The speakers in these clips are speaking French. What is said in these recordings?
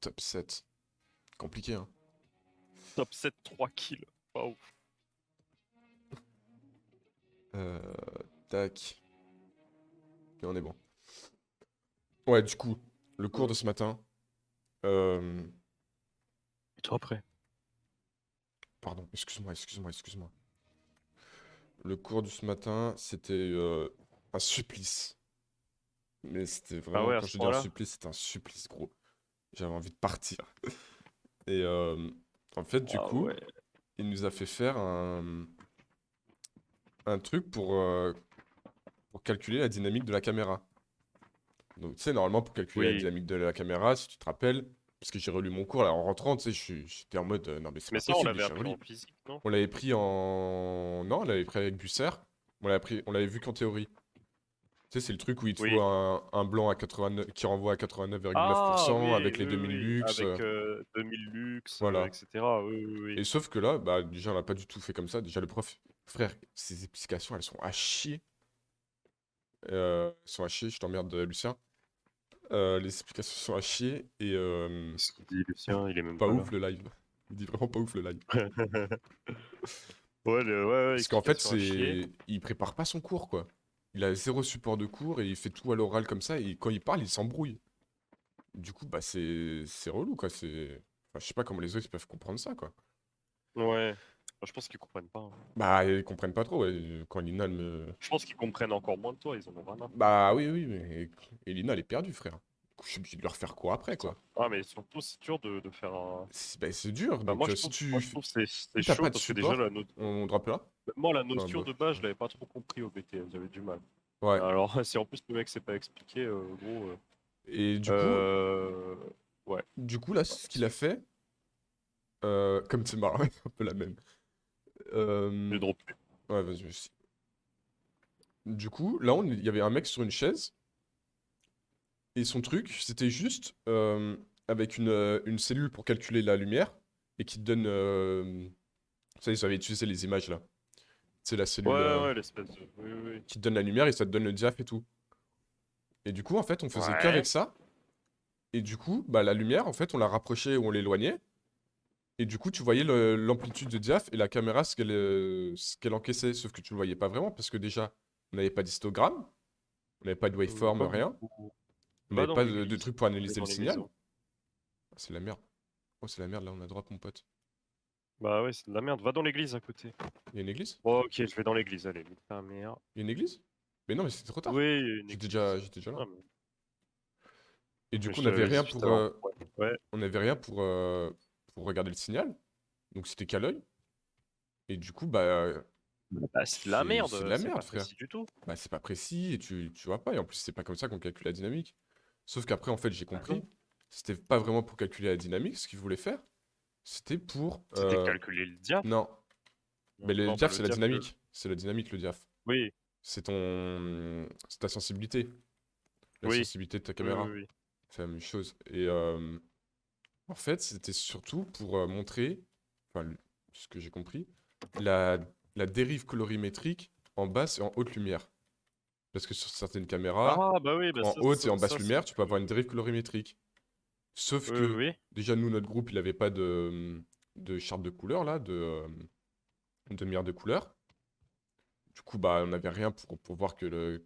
top 7. Compliqué, hein. Top 7, 3 kills. Waouh. Tac. Et on est bon. Ouais, du coup, le cours de ce matin. Et toi après? Pardon, excuse-moi. Le cours de ce matin, c'était un supplice. Mais c'était Ah vraiment, ouais, à quand ce je dis un point-là? supplice, c'était un supplice, gros. J'avais envie de partir. Et en fait, du Ah coup, ouais. il nous a fait faire un truc pour calculer la dynamique de la caméra. Donc, tu sais, normalement, pour calculer la Oui. dynamique de la caméra, si tu te rappelles, parce que j'ai relu mon cours, là, en rentrant, tu sais, j'étais en mode, non, mais c'est Mais pas ça, on possible, et l'avait j'ai appris relu. en physique, non? On l'avait pris en... Non, on l'avait pris avec Busser. On l'avait vu qu'en théorie. Tu sais, c'est le truc où il te faut Oui. un blanc à 89, qui renvoie à Ah 89% oui, avec les oui, 2000 oui. lux, Avec 2000 lux, voilà. etc. Oui, oui, Et oui. sauf que là, bah, déjà, on l'a pas du tout fait comme ça. Déjà, le prof, frère, ses explications, elles sont à chier. Elles sont à chier, je t'emmerde, Lucien. Les explications sont à chier et Ce qu'il dit, Lucien, il est même pas pas ouf là. le live. Il dit vraiment pas ouf le live. Ouais, ouais, Parce qu'en fait, explication à chier. il prépare pas son cours, quoi. Il a zéro support de cours et il fait tout à l'oral comme ça. Et quand il parle, il s'embrouille. Du coup, bah, c'est relou, quoi. Enfin, je sais pas comment les autres ils peuvent comprendre ça, quoi. Ouais. Bah, je pense qu'ils comprennent pas, hein. Bah, ils comprennent pas trop, ouais. Quand Lina elle me. Je pense qu'ils comprennent encore moins que toi, ils en ont rien à foutre. Bah, oui, mais. Et Lina, elle est perdue, frère. Du coup, je suis obligé de leur faire quoi après, Putain. quoi. Ah, mais surtout, c'est dur de faire un. Bah, c'est dur. Bah, Donc, si moi, tu. je trouve que c'est Si t'as chaud pas de parce que déjà, support, on drop là. moi, la Ah, notion bah. de base, je l'avais pas trop compris au BTS, j'avais du mal. Ouais. Alors, si en plus le mec s'est pas expliqué, gros. Et du coup, Euh... Ouais, là, ouais, ce qu'il a fait. Comme c'est marrant, un peu la même. j'ai Euh, droppé. Ouais, vas-y, vas-y. Du coup, là, il y avait un mec sur une chaise. Et son truc, c'était juste avec une cellule pour calculer la lumière. Et qui te donne. Ça, ils avaient utilisé les images là. C'est la Ouais, cellule ouais, l'espèce de. Oui, oui, qui te donne la lumière et ça te donne le diaph et tout. Et du coup, en fait, on oui. faisait qu'avec Ouais. ça. Et du coup, bah, la lumière, en fait, on la rapprochait ou on l'éloignait. Et du coup, tu voyais l'amplitude de diaph et la caméra, ce qu'elle encaissait. Sauf que tu le voyais pas vraiment parce que déjà, on n'avait pas d'histogramme, on n'avait pas de waveform, Pas rien. beaucoup. On Va n'avait dans pas de l'église, truc pour va analyser le dans les signal. maisons. Ah, c'est la merde. Oh, c'est la merde, là, on a drop mon pote. Bah ouais, c'est de la merde. Va dans l'église à côté. Il y a une église? Bon, ok, je vais dans l'église, allez, nique ta mère. Il y a une église? Mais non, mais c'était trop tard. Oui, il y a une église. J'étais déjà là. Ah, Et du mais coup, je te l'avais dit tout à l'heure. Ouais. Ouais. on n'avait rien pour regarder le signal. Donc c'était qu'à l'œil. Et du coup, bah, Bah, c'est de la c'est de merde, la c'est merde, pas frère. précis du tout. Bah, c'est pas précis et tu vois pas. Et en plus, c'est pas comme ça qu'on calcule la dynamique. Sauf qu'après, en fait, j'ai Ah compris. non. C'était pas vraiment pour calculer la dynamique, ce qu'il voulait faire. C'était pour. C'était calculer le diaph. Non. Mais le Non, pas diaph, le c'est la diaph. dynamique. C'est la dynamique, le diaph. Oui, C'est ta sensibilité. La oui, sensibilité de ta oui, oui, caméra. oui. C'est la même chose. Et en fait, c'était surtout pour montrer, enfin, ce que j'ai compris, la, la dérive colorimétrique en basse et en haute lumière. Parce que sur certaines caméras, Ah, bah oui, bah en ça, haute et ça, en basse ça, c'est lumière, ce tu peux que. avoir une dérive colorimétrique. Sauf Oui, que, oui, déjà, nous, notre groupe, il n'avait pas de charte de couleur, là, de lumière de couleur. Du coup, bah, on n'avait rien pour voir que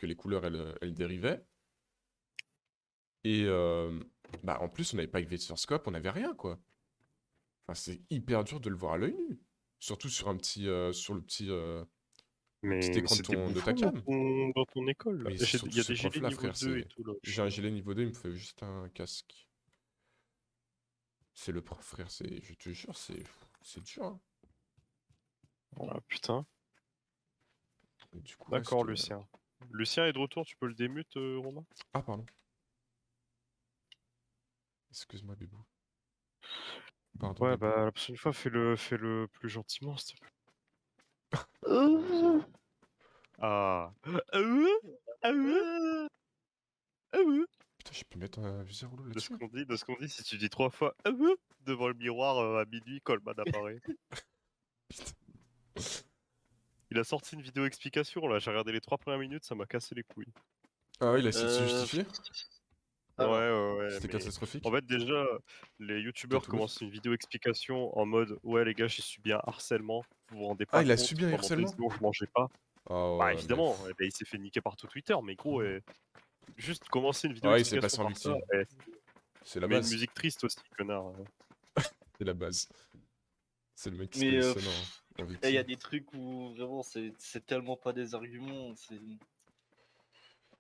les couleurs, elles dérivaient. Et bah, en plus, on n'avait pas avec Vectorscope, on n'avait rien, quoi. Enfin, c'est hyper dur de le voir à l'œil nu. Surtout sur sur le petit mais écran c'est des de ta bouffons cam. dans ton école, là. Mais c'est Il surtout y a ce des gilets prof-là, niveau frère. 2 et tout, là. J'ai un gilet niveau 2, il me fait juste un casque. C'est le prof, frère. Je te jure, c'est dur, hein. Ah, putain. Et du coup, ouais, D'accord, c'était. Lucien. Lucien est de retour, tu peux le démute, Romain? Ah, pardon. Excuse-moi, Bébou. Pardon, Ouais, Bébou. bah, la prochaine fois, fais-le plus gentiment, s'il te plaît. Ah. Putain, j'ai pu mettre un viseur rouleau là-dessus. De ce qu'on dit, si tu dis 3 fois devant le miroir à minuit, Coleman apparaît. Putain. Il a sorti une vidéo explication là, j'ai regardé les 3 premières minutes, ça m'a cassé les couilles. Ah, ouais, il a essayé de se Euh... justifier. Alors, Ouais, C'était mais catastrophique. en fait, déjà, les youtubeurs Toulouse. commencent une vidéo explication en mode ouais, les gars, j'ai subi un harcèlement. Vous vous rendez Ah, pas il a compte, subi un pendant 2 harcèlement? jours, je mangeais pas. Ah Bah, ouais, mais évidemment, eh ben, il s'est fait niquer par tout Twitter, mais gros, juste commencer une vidéo ouais, il s'est passé explication en par ça, victime. C'est la mais une base. musique triste aussi, connard. C'est la base. C'est le mec qui se mais positionne en il y victime. a des trucs où vraiment c'est tellement pas des arguments.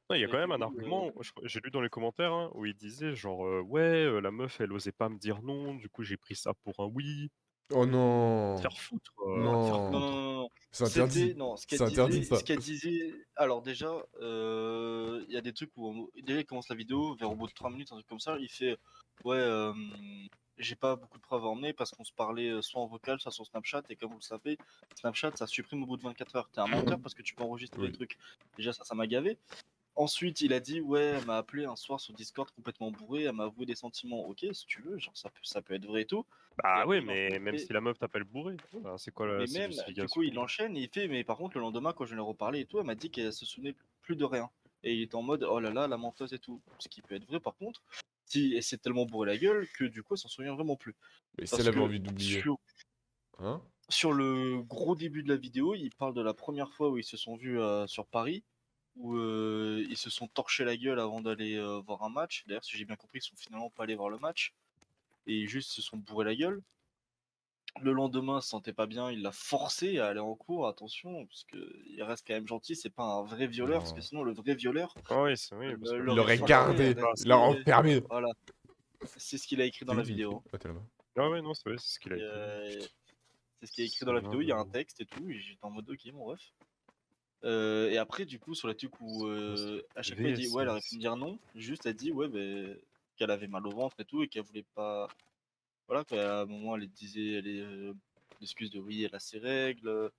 Non, il y a Et quand même du un coup, argument, j'ai lu dans les commentaires, hein, où il disait genre ouais, la meuf elle osait pas me dire non, du coup j'ai pris ça pour un oui. Oh Te non! faire foutre, te faire non, Non! non, foutre. non, non. C'est C'était interdit! non, C'est interdit ce ça! qu'elle disait. Alors déjà, il y a des trucs où déjà il commence la vidéo vers au bout de 3 minutes, un truc comme ça. Il fait ouais, j'ai pas beaucoup de preuves à emmener parce qu'on se parlait soit en vocal, soit sur Snapchat. Et comme vous le savez, Snapchat ça supprime au bout de 24 heures. T'es un menteur parce que tu peux enregistrer Oui. des trucs. Déjà ça m'a gavé. Ensuite, il a dit ouais, elle m'a appelé un soir sur Discord complètement bourré, elle m'a avoué des sentiments. Ok, si tu veux, genre ça peut être vrai et tout. Et Bah après ouais, il enchaîne, mais il même fait- si la meuf t'appelle bourré, enfin, c'est quoi mais cette même, du coup, justification? il enchaîne et il fait, mais par contre, le lendemain, quand je lui ai reparlé et tout, elle m'a dit qu'elle se souvenait plus de rien. Et il était en mode, oh là là, la menteuse et tout. Ce qui peut être vrai, par contre, si elle s'est tellement bourré la gueule que du coup, elle s'en souvient vraiment plus. Mais si Parce elle avait que envie d'oublier, hein? sur le gros début de la vidéo, il parle de la première fois où ils se sont vus sur Paris, où ils se sont torchés la gueule avant d'aller voir un match. D'ailleurs, si j'ai bien compris, ils sont finalement pas allés voir le match. Et juste se sont bourrés la gueule. Le lendemain, se sentait pas bien, il l'a forcé à aller en cours, attention, parce que il reste quand même gentil, c'est pas un vrai violeur, parce que Non. sinon le vrai violeur Ah oui, c'est oui, parce que Il l'aurait l'aurait forcé à gardé! Il rester. l'aurait enfermé! Voilà, c'est ce qu'il a écrit dans C'est la lui qui écrit. vidéo. Ah, t'es là-bas. ah ouais, non, c'est vrai, c'est ce qu'il a Et, écrit. c'est ce qui est écrit C'est dans la vidéo, il y a un vraiment- texte et tout, et j'étais en mode ok, mon ref. Et après, du coup, sur la truc où à chaque fois il dit ouais, elle aurait pu VSS. me dire non, juste elle dit ouais, qu'elle avait mal au ventre et tout, et qu'elle voulait pas. Voilà, qu'à un moment elle disait, elle est l'excuse de oui, elle a ses règles.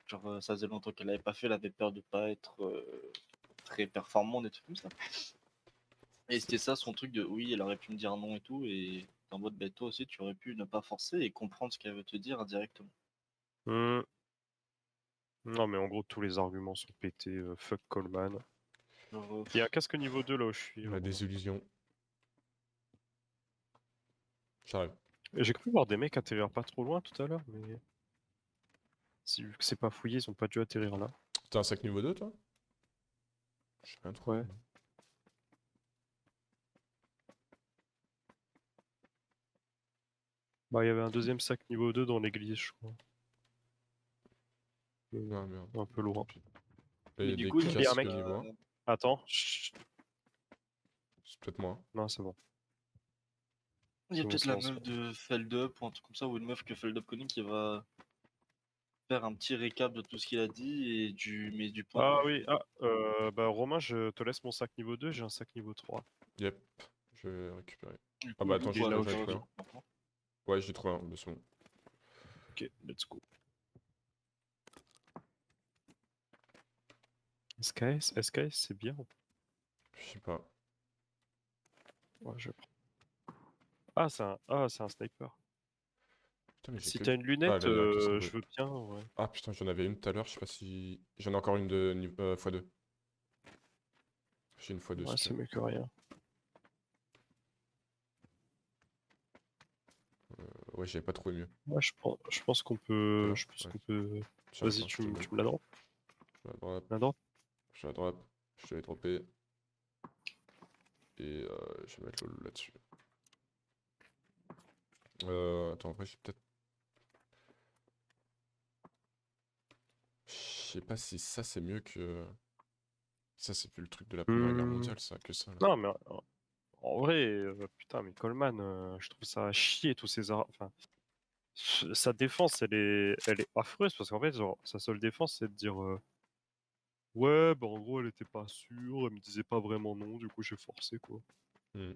Genre, ça faisait longtemps qu'elle avait pas fait, elle avait peur de pas être très performante, des trucs comme ça. Et c'était ça son truc de oui, elle aurait pu me dire non et tout, et t'es en mode bah, toi aussi tu aurais pu ne pas forcer et comprendre ce qu'elle veut te dire indirectement. Hmm. Non, mais en gros, tous les arguments sont pétés. Fuck Coleman. Genre, Il y a un casque niveau 2 là où je suis. La désillusion. J'arrive. J'ai cru voir des mecs atterrir pas trop loin tout à l'heure, mais vu que c'est pas fouillé, ils ont pas dû atterrir là. T'as un sac niveau 2, toi? J'ai rien trouvé. Ouais. Bah, il y avait un deuxième sac niveau 2 dans l'église, je crois. Ah merde. Un peu loin. Là, il y mais a du des coup, Il y a un casques mec. niveau 1. Attends. Chut. C'est peut-être moi. Non, c'est bon. il y a C'est bon, peut-être c'est la bon, c'est meuf bon. de Feldup ou un truc comme ça, ou une meuf que Feldup connaît qui va faire un petit récap de tout ce qu'il a dit et du point de Ah vue. oui, bah Romain, je te laisse mon sac niveau 2, j'ai un sac niveau 3. Yep. Je vais récupérer. Du Ah coup, bah attends, il est je là peux où pas je trouver suis. un. Ouais, j'ai trouvé un, de son. Ok, let's go. SKS, c'est bien. Je sais pas. Ouais, je prends. Ah, c'est un sniper. Putain, mais j'ai Si que... t'as une Ah, lunette, là, il y a un casque je veux bien, ouais. Ah putain, j'en avais une tout à l'heure, je sais pas si... J'en ai encore une de x2. J'ai une x2 Ouais, si tu c'est veux. mieux que rien. Ouais, j'avais pas trouvé mieux. Ouais, je pense qu'on peut. Alors, Je pense ouais. qu'on peut. Tiens, Vas-y, attends, je tu te le me mets. la drops. Je vais à droite, La drop. je vais à droite, je te l'ai droppé. Et je vais mettre le là-dessus. Attends, après, j'ai peut-être... Je sais pas si ça, c'est mieux que... Ça, c'est plus le truc de la Première Guerre mondiale, ça, que ça, là. Non, mais en vrai, putain, mais Coleman, je trouve ça à chier tous ces enfin, sa défense, elle est affreuse parce qu'en fait, genre, sa seule défense, c'est de dire ouais, bah en gros, elle était pas sûre, elle me disait pas vraiment non, du coup, j'ai forcé quoi. Hmm.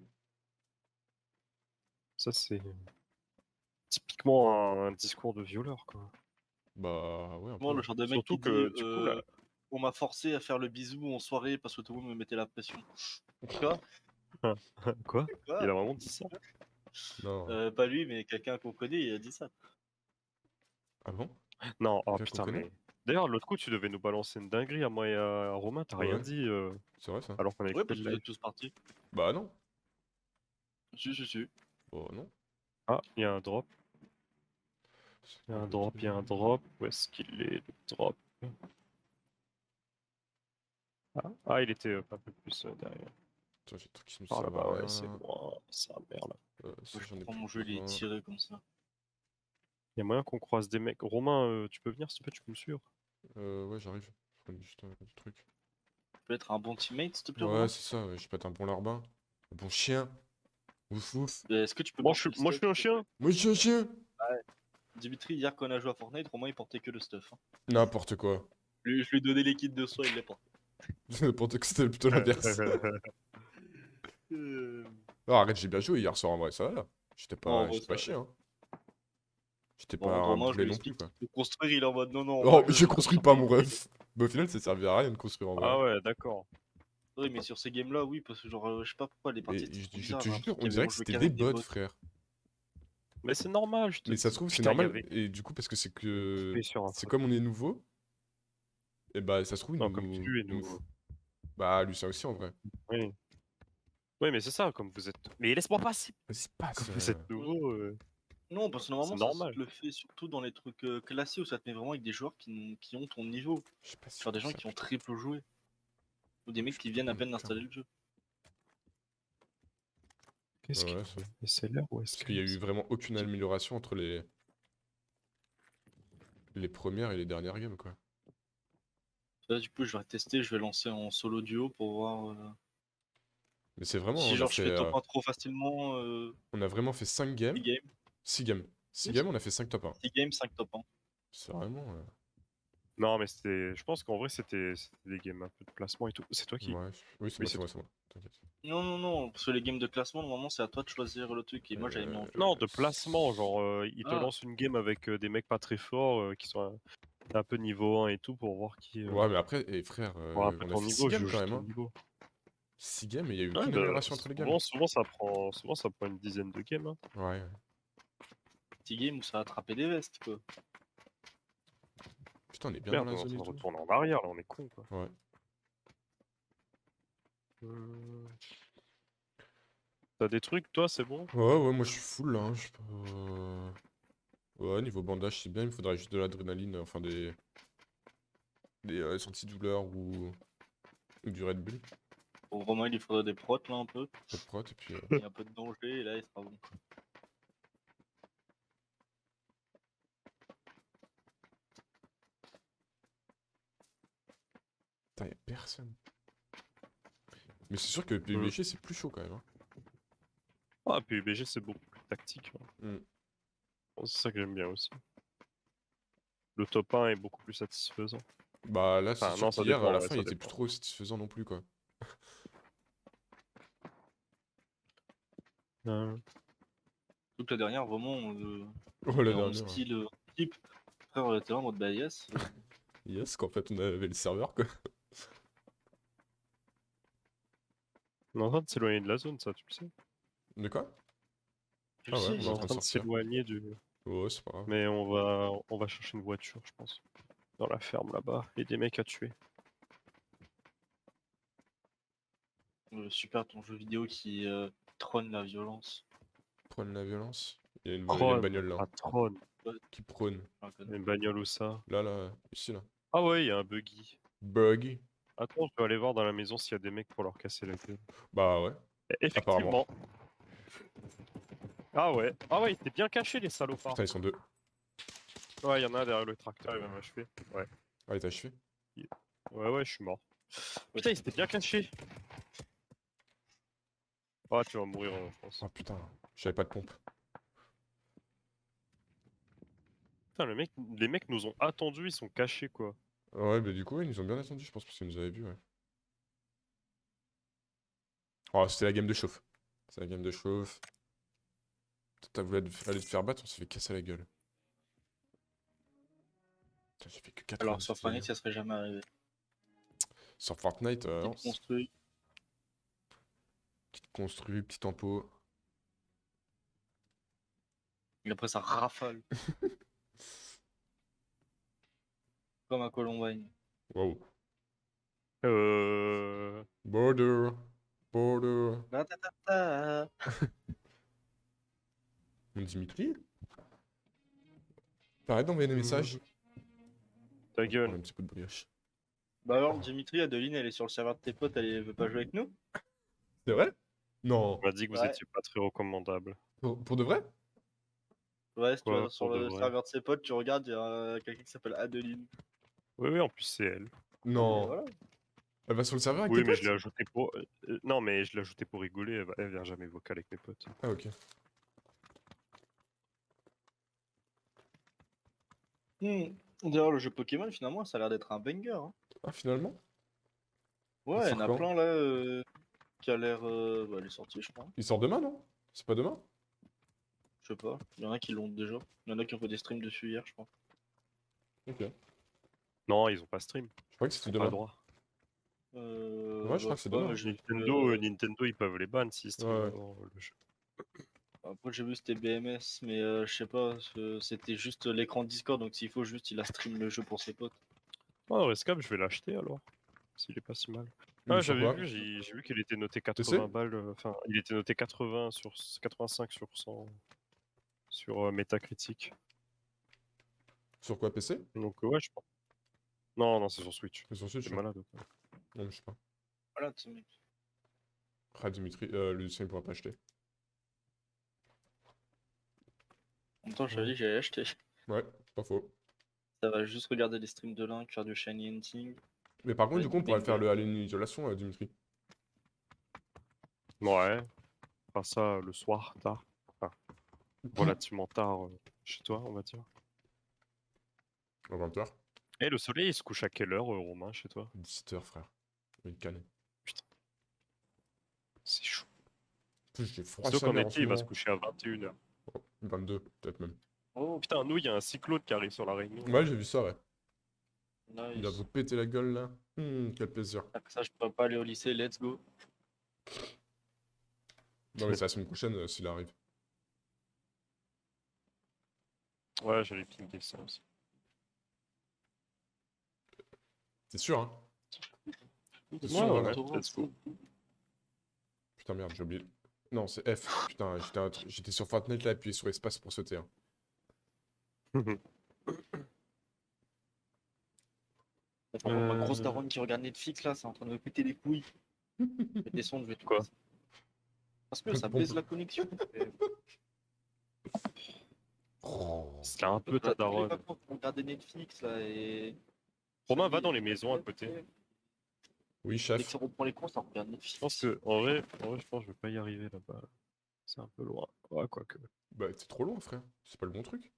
Ça, c'est typiquement un discours de violeur quoi. Bah ouais, un peu. Moi, le Ouais. genre de mec Surtout qui dit que du coup, là. on m'a forcé à faire le bisou en soirée parce que tout le monde me mettait la pression. Quoi? Quoi? Quoi? Il a vraiment dit ça? Non. Pas lui, mais quelqu'un qu'on connaît, il a dit ça. Ah bon? Non, oh Quelqu'un qu'on putain, connaît? mais. D'ailleurs, l'autre coup, tu devais nous balancer une dinguerie à moi et à Romain, t'as rien Ouais, dit c'est vrai ça. alors qu'on a Ouais, écouté parce le que vous live. êtes tous partis. Bah non. Si. Oh non. Ah, il y a un drop. Il y a un drop, il y a un drop. Où est-ce qu'il est, le drop? Ah, il était un peu plus derrière. Attends, j'ai des trucs qui me Par servent là-bas, à ouais, rien. c'est loin. Ça merde. Ça, Je j'en ai prends plus mon jeu, il est besoin. tiré comme ça. Il y a moyen qu'on croise des mecs. Romain, tu peux venir s'il te plaît, tu peux me suivre? Ouais, j'arrive. Je prends juste du truc. Tu peux être un bon teammate, s'il te plaît, Ouais, Romain? c'est ça, ouais, je peux être un bon larbin. Un bon chien. Ouf ouf. Est-ce que tu peux Moi, porter le moi, je stuff, suis un s'il te plaît? chien. Moi, je suis un chien. Dimitri, hier, quand on a joué à Fortnite, Romain, il portait que le stuff. Hein. N'importe quoi. Je lui ai donné les kits de soin, il les porte. N'importe quoi, c'était plutôt l'inverse. Oh, arrête, j'ai bien joué hier soir en vrai, ça va là. J'étais Non, en pas, vrai, j'étais pas ça. chien. Hein. J'étais Bon, pas un Romain, je boulet lui non plus, explique quoi. qu'il faut construire, il est en mode non, non, Oh, moi je je construis construis pas, pas. mon ref. Mais au final, ça servait à rien de construire en vrai. Ah ouais, d'accord. Oui, mais sur ces games-là, oui, parce que genre, je sais pas pourquoi les Mais parties étaient trop je bizarres. te J'ai jure, l'impression on qu'il y dirait avait que on jouait c'était des qu'avec des bots, bots. frère. Mais c'est normal, je te Mais ça se dis. trouve, c'est Putain, il y normal. avait Et du coup, parce que c'est que. coupé sur un C'est truc. comme on est nouveau. Et bah, ça se trouve, Non, comme tu es nouveau. Bah, Lucien aussi en vrai. Oui. Oui, mais c'est ça, comme vous êtes. Mais laisse-moi passer. Vas-y, Comme passe. vous êtes nouveau, Non, parce que c'est normalement, ça normal. te le fait surtout dans les trucs classés où ça te met vraiment avec des joueurs qui ont ton niveau. Je sais pas si Genre des gens ça, qui ont putain. triple joué. Ou des mecs Je qui peux viennent à prendre peine le cœur. d'installer le jeu. Qu'est-ce qu'il Ouais, ça. est SLR ou Parce qu'il y a eu SKS? vraiment aucune amélioration entre les premières et les dernières games, quoi. Là, du coup, je vais tester, je vais lancer en solo duo pour voir Mais c'est vraiment, si genre je fais top 1 trop facilement on a vraiment fait 5 les games. games. 6 games. 6 Oui, games, on a fait 5 top 1. 6 games, 5 top 1. C'est vraiment. Non, mais c'était. Je pense qu'en vrai, c'était des games un peu de placement et tout. C'est toi qui. Ouais. Oui, c'est Oui, moi, c'est c'est moi, toi. c'est moi. T'inquiète. Non, parce que les games de classement, normalement, c'est à toi de choisir le truc. Et moi, j'avais mis en jeu. Non, de placement, genre, il te Ah, lance une game avec des mecs pas très forts qui sont un peu niveau 1 et tout pour voir qui. Ouais, mais après, frère, Voir un peu on a ton fait 6 niveau, games je quand juge même. ton Hein. niveau. 6 games et il y a eu Ouais, aucune bah, amélioration entre les games. souvent ça prend une dizaine de games. Hein. Ouais. petit game où ça a attrapé des vestes, quoi. Putain, on est bien dans Merde, la on est en zone train et de tout. retourner en arrière, là, on est con, quoi. Ouais. T'as des trucs, toi, c'est bon? Ouais, moi je suis full là. Hein, je peux... Ouais, niveau bandage, c'est bien. Il me faudrait juste de l'adrénaline, enfin des antidouleurs ou du Red Bull. Pour Romain, il lui faudrait des protes, là, un peu. Pas de prot, et puis. Et un peu de danger, et là, il sera bon. Putain, y'a personne. Mais c'est sûr que PUBG c'est plus chaud quand même. Hein. Ah, PUBG, c'est beaucoup plus tactique. Hein. Mm. Bon, c'est ça que j'aime bien aussi. Le top 1 est beaucoup plus satisfaisant. Bah là, c'est Enfin, sûr non, ça qu'hier, à dépend, la ouais, fin, il ça était plus dépend. trop satisfaisant non plus, quoi. Toute la dernière, vraiment, Oh, la en dernière. style type. Frère, on était là en mode bah yes. Yes, qu'en fait, on avait le serveur, quoi. On est en train de s'éloigner de la zone, ça, tu le sais. De quoi? Je Ah ouais, sais, on On est est en en train de train de sortir. s'éloigner du. Ouais, c'est pas grave. Mais on va chercher une voiture, je pense. Dans la ferme là-bas. Et des mecs à tuer. super ton jeu vidéo qui trône la violence. Prône la violence. Il y a une Trône, bagnole là. pas trône. Qui prône. Enfin, que- Une bagnole ou ça. Là, ici, là. Ah ouais, il y a un buggy. Bug. Attends, je vais aller voir dans la maison s'il y a des mecs pour leur casser la gueule. Bah ouais. Effectivement. Ah ouais, il était bien caché les salopards. Putain, ils sont deux. Ouais, il y en a un derrière le tracteur, il va m'achever. Ouais. Ah, il t'a achevé? Ouais, je suis mort. Putain, il s'était bien caché. Ah, tu vas mourir, je pense. Ah putain, j'avais pas de pompe. Putain, les mecs nous ont attendus, ils sont cachés quoi. Ouais, bah du coup, ouais, ils nous ont bien attendu, je pense, parce qu'ils nous avaient vus, ouais. Oh, c'était la game de chauffe. C'est la game de chauffe. T'as voulu aller te faire battre, on s'est fait casser la gueule. Putain, j'ai fait que 4 Alors sur Fortnite, ça serait jamais arrivé. Sur Fortnite, non. Petite construit. Petite construit, petit tempo. Et après, ça rafale. Comme à Columbine. Wow. Euh... Border. Border. Ta-ta-ta-ta. Dimitri? T'arrêtes d'envoyer des messages? Ta On a gueule. un petit peu de brioche. Bah alors, Dimitri, Adeline, elle est sur le serveur de tes potes, elle veut pas jouer avec nous? C'est vrai? Non. On m'a dit que vous Ouais. étiez pas très recommandable. Pour de vrai? Ouais, si tu Quoi, vas sur pour de le vrai? serveur de ses potes, tu regardes, il y a quelqu'un qui s'appelle Adeline. Oui, oui, en plus c'est elle. Mais Non. voilà. Elle va sur le serveur avec Oui, tes mais je l'ai potes? ajouté pour. Non, mais je l'ai ajouté pour rigoler. Elle vient jamais vocal avec mes potes. Ah, ok. D'ailleurs, le jeu Pokémon, finalement, ça a l'air d'être un banger. Hein. Ah, finalement? Ouais, il y en a quand? plein là qui a l'air. Bah, elle est sortie, je crois. Il sort demain, non? C'est pas demain? Je sais pas. Il y en a qui l'ont déjà. Il y en a qui ont fait des streams dessus hier, je crois. Ok. Non, ils ont pas stream. Je crois que c'était Ils ont pas le demain. droit. Ouais, je crois que c'est Ouais, demain. mais j'ai vu que, Nintendo, ils peuvent les ban s'ils streament Ouais. avant le jeu. après, j'ai vu c'était BMS, mais je sais pas. C'était juste l'écran Discord, donc s'il faut juste, il a stream le jeu pour ses potes. Oh, Rescap, je vais l'acheter alors. S'il est pas si mal. Il est Ah, sur j'avais quoi? vu, j'ai vu qu'il était noté PC? 80 balles. Enfin, il était noté 80 sur 85 sur 100 sur Metacritic. Sur quoi, PC? Donc ouais, je pense. Non, non, c'est sur Switch. C'est sur Switch, C'est hein. malade. Quoi. Non, mais je sais pas. Voilà, tu sais, mec. Ah, Dimitri, Lucien, il pourra pas acheter. En même temps, j'avais dit que j'allais acheter. Ouais, pas faux. Ça va juste regarder les streams de Link, faire du shiny hunting. Mais par contre, Ouais, du coup, on pourrait banger. faire le Alien Isolation, Dimitri. Ouais. Enfin ça le soir, tard. Enfin, relativement tard chez toi, on va dire. À 20h. Et le soleil, il se couche à quelle heure, Romain, chez toi? 17h, frère. Une canne. C'est chaud. En plus, j'ai froid Sauf sa qu'en mère en été, ce il va se moment. coucher à 21h. 22, peut-être même. Oh, Putain, nous, il y a un cyclone qui arrive sur la Réunion. Ouais, j'ai vu ça, ouais. Il a nice. vous péter la gueule, là. Quel plaisir. Après ça, je pourrais pas aller au lycée, let's go. Non, mais c'est la semaine prochaine, s'il arrive. Ouais, j'allais pinguer ça aussi. T'es sûr, hein? T'es Ouais, sûr, ouais, voilà. let's go. Putain, merde, j'ai oublié. Non, c'est F. Putain, j'étais sur Fortnite, là, appuyé sur espace pour sauter, hein. Ma grosse daronne qui regarde Netflix là, c'est en train de me péter les couilles. Je vais descendre, je vais tout Quoi casser. Parce que ça Bon, baisse la connexion. Oh. C'est un peu ta daronne. Pour regarder Netflix là et. Romain, va dans les maisons à côté. Oui, Dès chef. que ça reprend les courses, ça regarde Netflix. Je pense que, en vrai, je pense que je vais pas y arriver là-bas. C'est un peu loin. Ouais, quoique. Bah, t'es trop loin, frère. C'est pas le bon truc.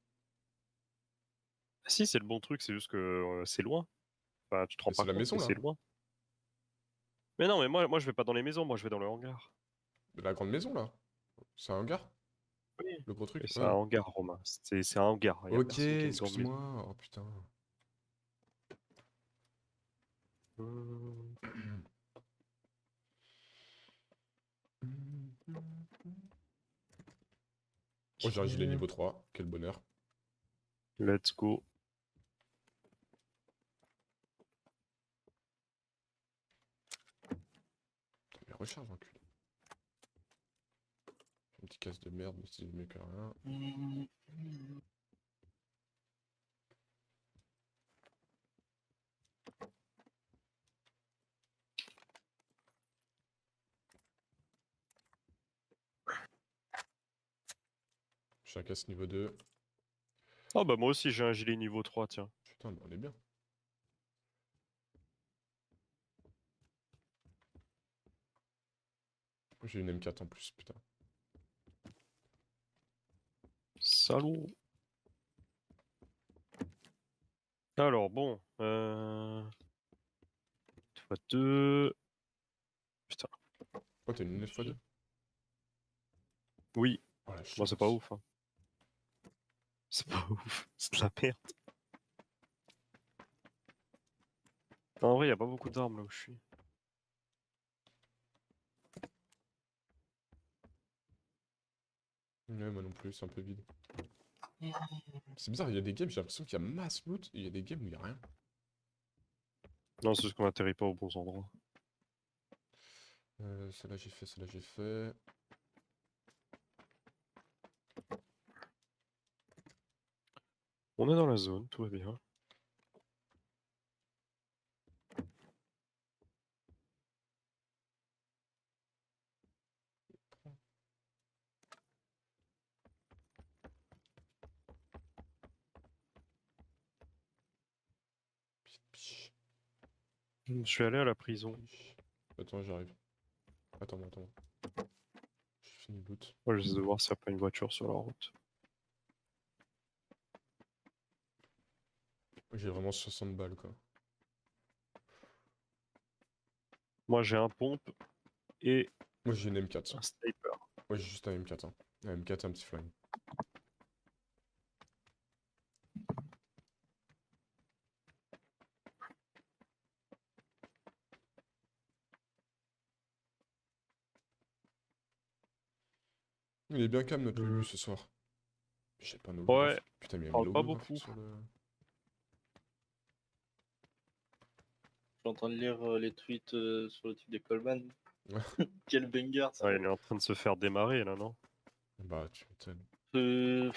Si, c'est le bon truc, c'est juste que c'est loin. Enfin, tu te rends Mais pas c'est la compte, maison, mais là. c'est loin. Mais non, mais moi, je vais pas dans les maisons, moi, je vais dans le hangar. La grande maison, là. C'est un hangar. Oui. Le gros truc. Mais c'est Ouais. un hangar, Romain. C'est un hangar. Y a Ok, personne qui a une grande maison. excuse-moi. Oh, putain. Oh, j'ai un gilet niveau 3. Quel bonheur. Let's go. Putain, mais recharge, enculé. Un petit casse de merde, mais c'est mieux que rien. J'ai un casse niveau 2. Ah bah moi aussi j'ai un gilet niveau 3, tiens. Putain, bah, on est bien. J'ai une M4 en plus, putain. Salaud. Alors bon, x2. Putain, Oh, t'as une 9x2? oui. Oh, la Bon, c'est pas chance. ouf. Hein. C'est pas ouf, c'est de la merde. En vrai, y a pas beaucoup d'armes là où je suis. Ouais, moi non plus, c'est un peu vide. C'est bizarre, il y a des games, j'ai l'impression qu'il y a masse loot, et il y a des games où il y a rien. Non, c'est juste qu'on atterrit pas aux bons endroits. Celle-là j'ai fait, celle-là j'ai fait. On est dans la zone, tout va bien. Pich, Je suis allé à la prison. pich. Attends, j'arrive. Attends. J'ai fini le loot. Moi, j'essaie de voir s'il n'y a pas une voiture sur la route. J'ai vraiment 60 balles, quoi. Moi, j'ai un pompe et Moi, j'ai une M4. un sniper. Moi, j'ai juste un M4. Hein. Un M4 et un petit flingue. Il est bien calme, notre Lulu, ce soir. J'ai pas nos Ouais, holographes. Putain, mais il y a parle mis pas l'holographique beaucoup. sur le... Je suis en train de lire les tweets sur le tweet de Coleman. Ouais. Quel banger ça. Ouais, il est en train de se faire démarrer là, non? Bah, tu m'étonnes.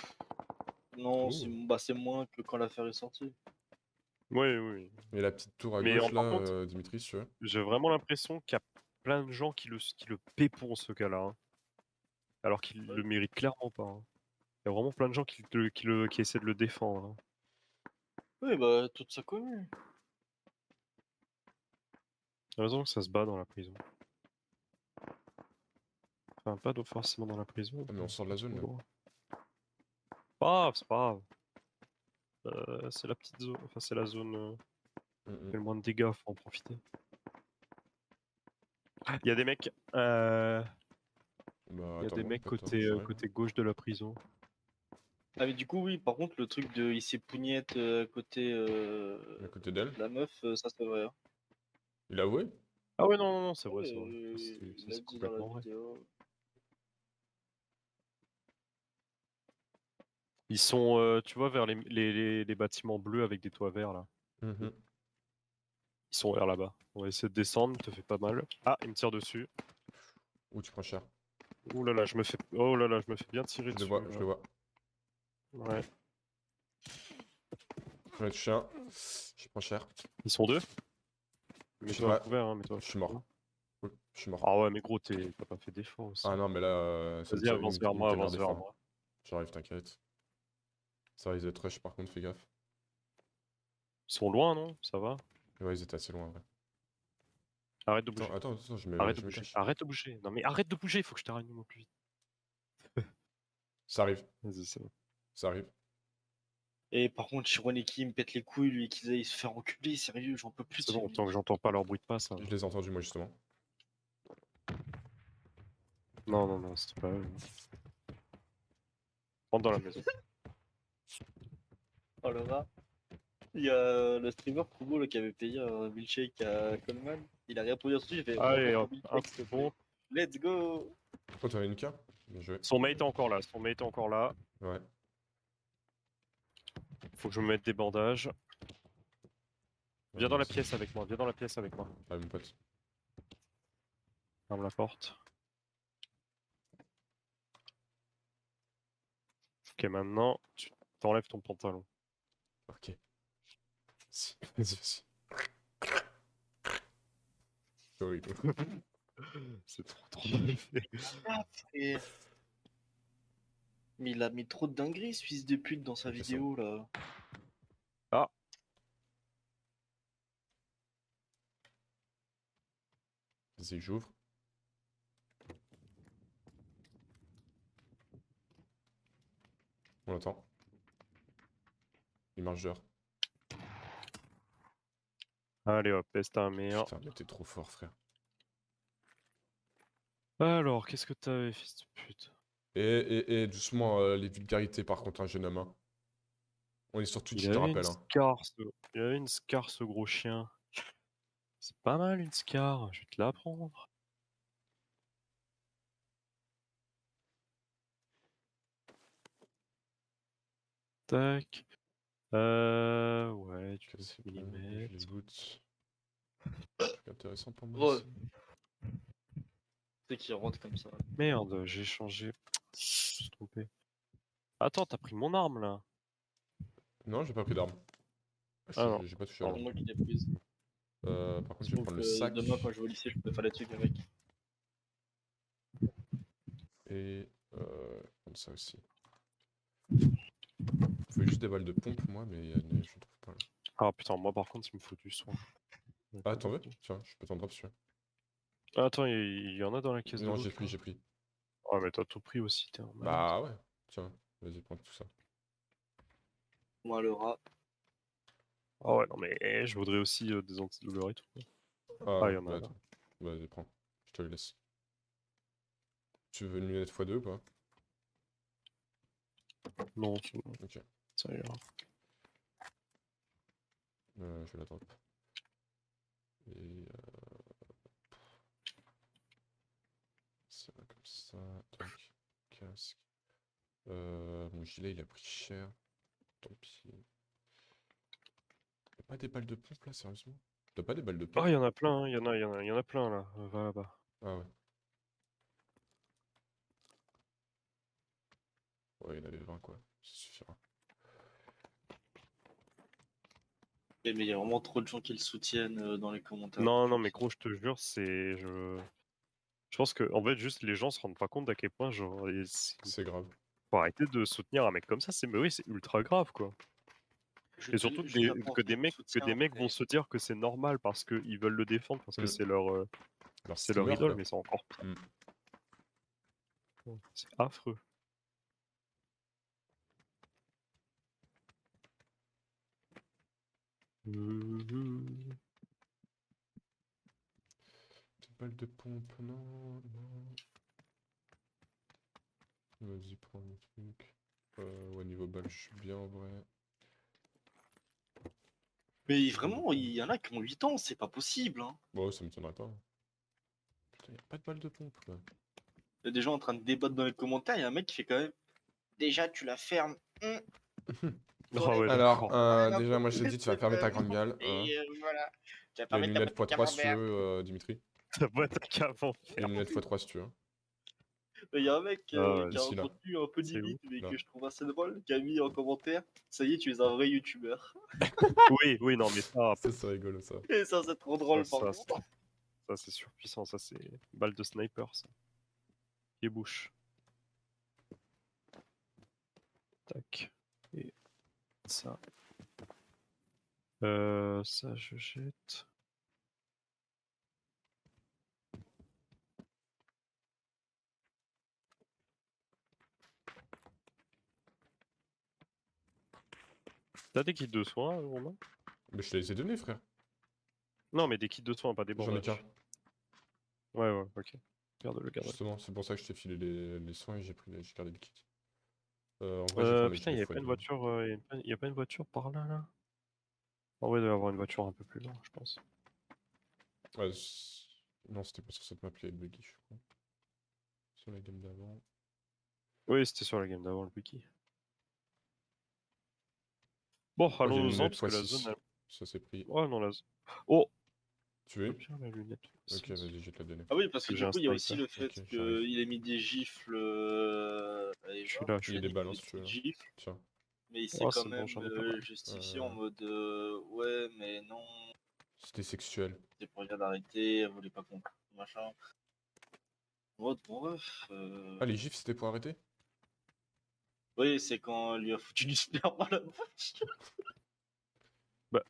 Non, Oh. c'est moins que quand l'affaire est sortie. Oui, oui. Et la petite tour à Mais gauche, là, par contre, Dimitri, si tu veux. j'ai vraiment l'impression qu'il y a plein de gens qui le pépont, ce gars-là. Hein. Alors qu'il le mérite clairement pas. Hein. Il y a vraiment plein de gens qui essaient de le défendre. Hein. Oui, bah, toute sa commune. J'ai l'impression que ça se bat dans la prison. Enfin, pas forcément dans la prison. Ah, mais on sort de la zone, là. C'est pas grave. C'est la petite zone. Enfin, c'est la zone qui fait le moins de dégâts, faut en profiter. Il y a des mecs. Bah, Il y a attends, des bon, mecs pote, hein, côté, j'arrive. côté gauche de la prison. Ah, mais du coup, oui, par contre, le truc de il s'est pougnette à côté À côté d'elle. de la meuf, ça c'est vrai. Hein. Il a avoué? Ah ouais, non, c'est vrai, Ouais, c'est vrai. il Ça, a c'est dit dans la complètement vrai. vidéo. Ils sont, tu vois, vers les bâtiments bleus avec des toits verts là. Mhm. Ils sont vers là-bas. On va essayer de descendre, te fait pas mal. Ah, il me tire dessus. Ouh, tu prends cher. Ouh là là, je me fais. Oh là là, je me fais bien tirer Je le dessus. vois, je Là. le vois. Ouais. J'en ai touché un. Je prends cher. Ils sont deux. Je sais Mets-toi à pas. couvert, hein, mets-toi à Je suis couvert. mort. Oui, je suis mort. Ah ouais, mais gros, t'as pas fait d'effort aussi. Ah non, mais là, ça Vas-y, avance vers il me moi, tire vers avance des vers fois. moi. J'arrive, t'inquiète. Ça risque d'être rush, par contre, fais gaffe. Ils sont loin, non? Ça va? Ouais, ils étaient assez loin, ouais. Arrête de bouger. Attends, Arrête de je me bouger. cache. Arrête de bouger. Non mais arrête de bouger, il faut que je te ranime au plus vite. Ça arrive, Vas-y, c'est bon. ça arrive. Et par contre, Shironeki il me pète les couilles, lui, qu'ils aillent se faire enculer, sérieux, j'en peux plus de C'est ces bon, mecs. tant que j'entends pas leur bruit de pas, ça va. Je les ai entendus, moi, justement. Non, c'était pas eux. Rentre dans la maison. Oh le rat. Il y a le streamer Kubo là, qui avait payé un milkshake à Coleman. Il a répondu à son truc, j'ai fait Allez, rembourse hop, ton milkshake, s'il te plaît. bon. Let's go. Oh, t'avais une carte? Bien joué. Son mate est encore là, son mate est encore là. Ouais. Faut que je me mette des bandages. Viens dans moi la aussi. pièce avec moi, viens dans la pièce avec moi. Ah, mon pote. Ferme la porte. Ok, maintenant, tu t'enlèves ton pantalon. Ok. Si, vas-y. C'est horrible. C'est trop mal fait. Ah, frère. Mais il a mis trop de dingueries, ce fils de pute, dans sa Ok, vidéo là. Ah, Vas-y, j'ouvre. On l'entend. Il marche dehors. allez hop, laisse ta mère. Putain, mais t'es trop fort, frère. Alors, qu'est-ce que t'avais, fils de pute? Doucement, les vulgarités, par contre, un jeune homme. Hein. On est sur Twitch, Il je te avait une rappelle. Hein. scar, il avait une scar, ce gros chien. C'est pas mal une scar, je vais te la prendre. Tac. Ouais, du Ok, 9 c'est bon, je les mm. loot. C'est intéressant pour moi Gros, aussi. c'est qu'il rentre comme ça. Merde, j'ai changé. Je me suis trompé. Attends, t'as pris mon arme là. Non, j'ai pas pris d'arme. Ah non. J'ai pas touché à Oh. C'est l'arme. moi qui l'ai prise. Par contre, je vais Donc prendre le sac. demain, quand je vais au lycée, je peux faire des trucs avec. Et prendre ça aussi. Il faut juste des balles de pompe, moi, mais je ne trouve pas là. Ah putain, moi par contre, il me faut du soin. Ah, t'en veux? Tiens, je peux t'en drop celui-là. Ah, attends, il y en a dans la caisse de Non, l'autre, j'ai pris, là. j'ai pris. Ah, mais t'as tout pris aussi, t'es un malade. Bah ouais, tiens, vas-y, prends tout ça. Moi, le rat. Ah ouais, non mais je voudrais aussi des antidouleurs et tout. Ah, il y en a bah là. attends. Vas-y, prends. Je te le laisse. Tu veux une lunette x2 ou pas? Non, c'est bon, Ok, ça ira. je vais la drop. Et ça va comme ça. Tac, casque. Mon gilet il a pris cher. Tant pis. Y'a pas des balles de pompe là, sérieusement? T'as pas des balles de pompe? Ah, il y en a plein, hein, il y en a plein là. Va là-bas. Ah ouais. Ouais, il y en avait 20 quoi. Ça suffira. Mais il y a vraiment trop de gens qui le soutiennent dans les commentaires. Non, non, mais gros, je te jure, c'est. Je pense que, en fait, juste les gens se rendent pas compte d'à quel point, genre, C'est grave. faut arrêter de soutenir un mec comme ça, mais oui, c'est ultra grave quoi. Et surtout que des mecs vont se dire que c'est normal parce qu'ils veulent le défendre, parce que c'est leur, Alors, c'est leur streamer, idole, quoi. mais c'est encore pire. Mm. C'est affreux. Des balles de pompe, non, non. Vas-y, prends le truc. Ouais, niveau balle, je suis bien en vrai. Mais vraiment, il y en a qui ont 8 ans, c'est pas possible. Hein. Bon, ça m'étonnerait pas. Putain, y'a pas de balles de pompe là. Il y a des gens en train de débattre dans les commentaires, il y a un mec qui fait quand même. Déjà, tu la fermes. Ah ouais, Alors, d'accord. déjà, moi je te dis, tu vas fermer ta grande gueule. Hein. Et voilà. Tu vas Il y a fermer une ta lunette boutique x3 si tu camembert. veux, Dimitri. Ça va être qu'avant. Il y a une lunette x3 si tu veux. Il y a un mec Ah ouais, qui a un ici, là. contenu un peu C'est limite, mais là. que je trouve assez drôle, qui a mis en commentaire. Ça y est, tu es un vrai youtubeur. Oui, oui, non, mais ça, Ça, c'est rigolo ça. Et ça, c'est trop drôle par ça, contre. ça c'est surpuissant, ça c'est balle de sniper, ça. Qui bouche. Tac. Et ça. Ça je jette. T'as des kits de soins, Romain? Mais je te les ai donnés, frère. Non, mais des kits de soins, pas des J'en ai bandages. qu'un. Ouais, ouais, ok. Garde-le, garde-le. Justement, c'est pour ça que je t'ai filé les soins et j'ai gardé le kit. En vrai, j'ai pris Putain, mes il y a pas une voiture, y a pas une voiture par là, là? En vrai, il doit y avoir une voiture un peu plus loin, je pense. Ouais, non, c'était pas sur cette map, il y avait le buggy, je crois. Sur la game d'avant. Oui, c'était sur la game d'avant, le wiki. Bon, Oh, j'ai une allons-en, lunette parce que la x6. zone... Ça c'est pris. Oh, non, la zone... Oh! Tu veux? Bien la lunette. Ok, vas-y, je vais te la donner. Ah oui, parce que J'ai du un coup, il y a aussi sniper. le fait Ok, j'arrive. qu'il ait mis des gifles. Je suis là, je Il y suis a là. des balles, hein, si tu veux. Gifles, Tiens. mais il s'est Oh, quand c'est bon, même j'en ai pas mal. justifié en mode ouais, mais non, C'était sexuel. c'est pour dire d'arrêter, elle voulait pas comprendre, machin. En mode, bon, bref. Ah, les gifs, c'était pour arrêter? Oui, c'est quand elle lui a foutu du sperme à la bouche. Bah.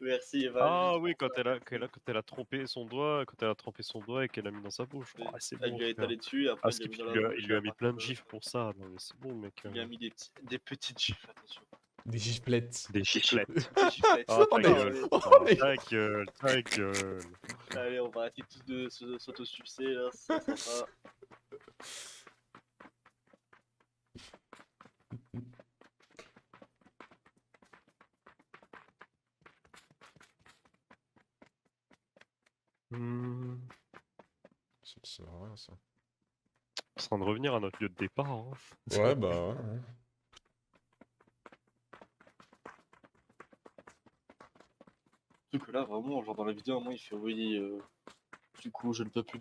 Merci, Eva. Ah juste oui, pour ça. quand elle a trompé son doigt, quand elle a trempé son doigt et qu'elle l'a mis dans sa bouche. Et Ah, c'est elle bon, lui a frère. étalé dessus, et après Ah, il lui a Skip, mis dans la bouche. il lui et a mis à plein de partir gifs pour ça. Non, mais c'est bon, mec. Il lui a mis des petites gifles, attention. Des giflettes. Des giflettes. Des giflettes. Ah, Oh, ta mais- gueule. oh, mais- Ta gueule, ta gueule. Allez, on va arrêter tous de s'auto-sucer là, ça va. Ça sert à rien, ça. On est en train de revenir à notre lieu de départ. Hein. Ouais, bah ouais. Surtout que là, vraiment, genre dans la vidéo, à un moment, il fait oui, du coup, je ne peux plus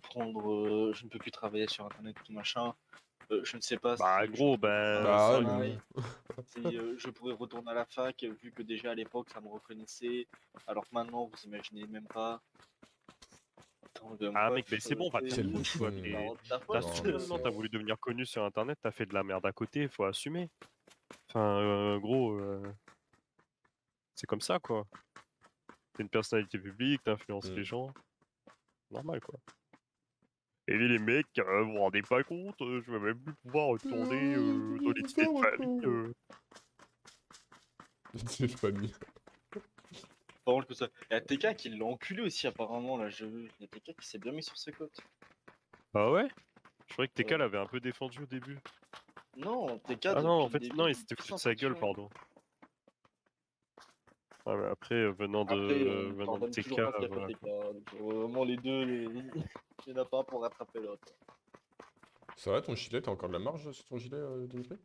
je ne peux plus travailler sur internet, tout machin. Je ne sais pas Bah, si gros, je peux faire ben. un Bah, travail. Si je pourrais retourner à la fac, vu que déjà à l'époque ça me reconnaissait, alors que maintenant vous imaginez même pas. Attends, mon Ah pote, mec, mais c'est bon, on va te Quel foutre, quoi. bouffon. ta T'as faute. Non, su mais maintenant, c'est... t'as voulu devenir connu sur internet, t'as fait de la merde à côté, faut assumer. Enfin, gros, c'est comme ça, quoi. T'es une personnalité publique, t'influences Mm. les gens. Normal, quoi. Et les mecs, vous vous rendez pas compte, je vais même plus pouvoir retourner dans les dîners de famille. C'est famille. Par contre, que ça. Il y a TK qui l'a enculé aussi, apparemment, là, j'ai vu. Il y a TK qui s'est bien mis sur ses côtes. Ah ouais? Je croyais que TK Ouais. l'avait un peu défendu au début. Non, TK, Ah non, en depuis le fait, début, non, il il est s'était plus foutu de sa gueule, sympathique. pardon. Ah, mais après, Après, on venant de pardonne TK, toujours pas ce qu'a fait voilà, TK. quoi. Donc, vraiment, les deux, il n'y en a pas un pour rattraper l'autre. Ça va, ton gilet, t'as encore de la marge sur ton gilet, Dimitri?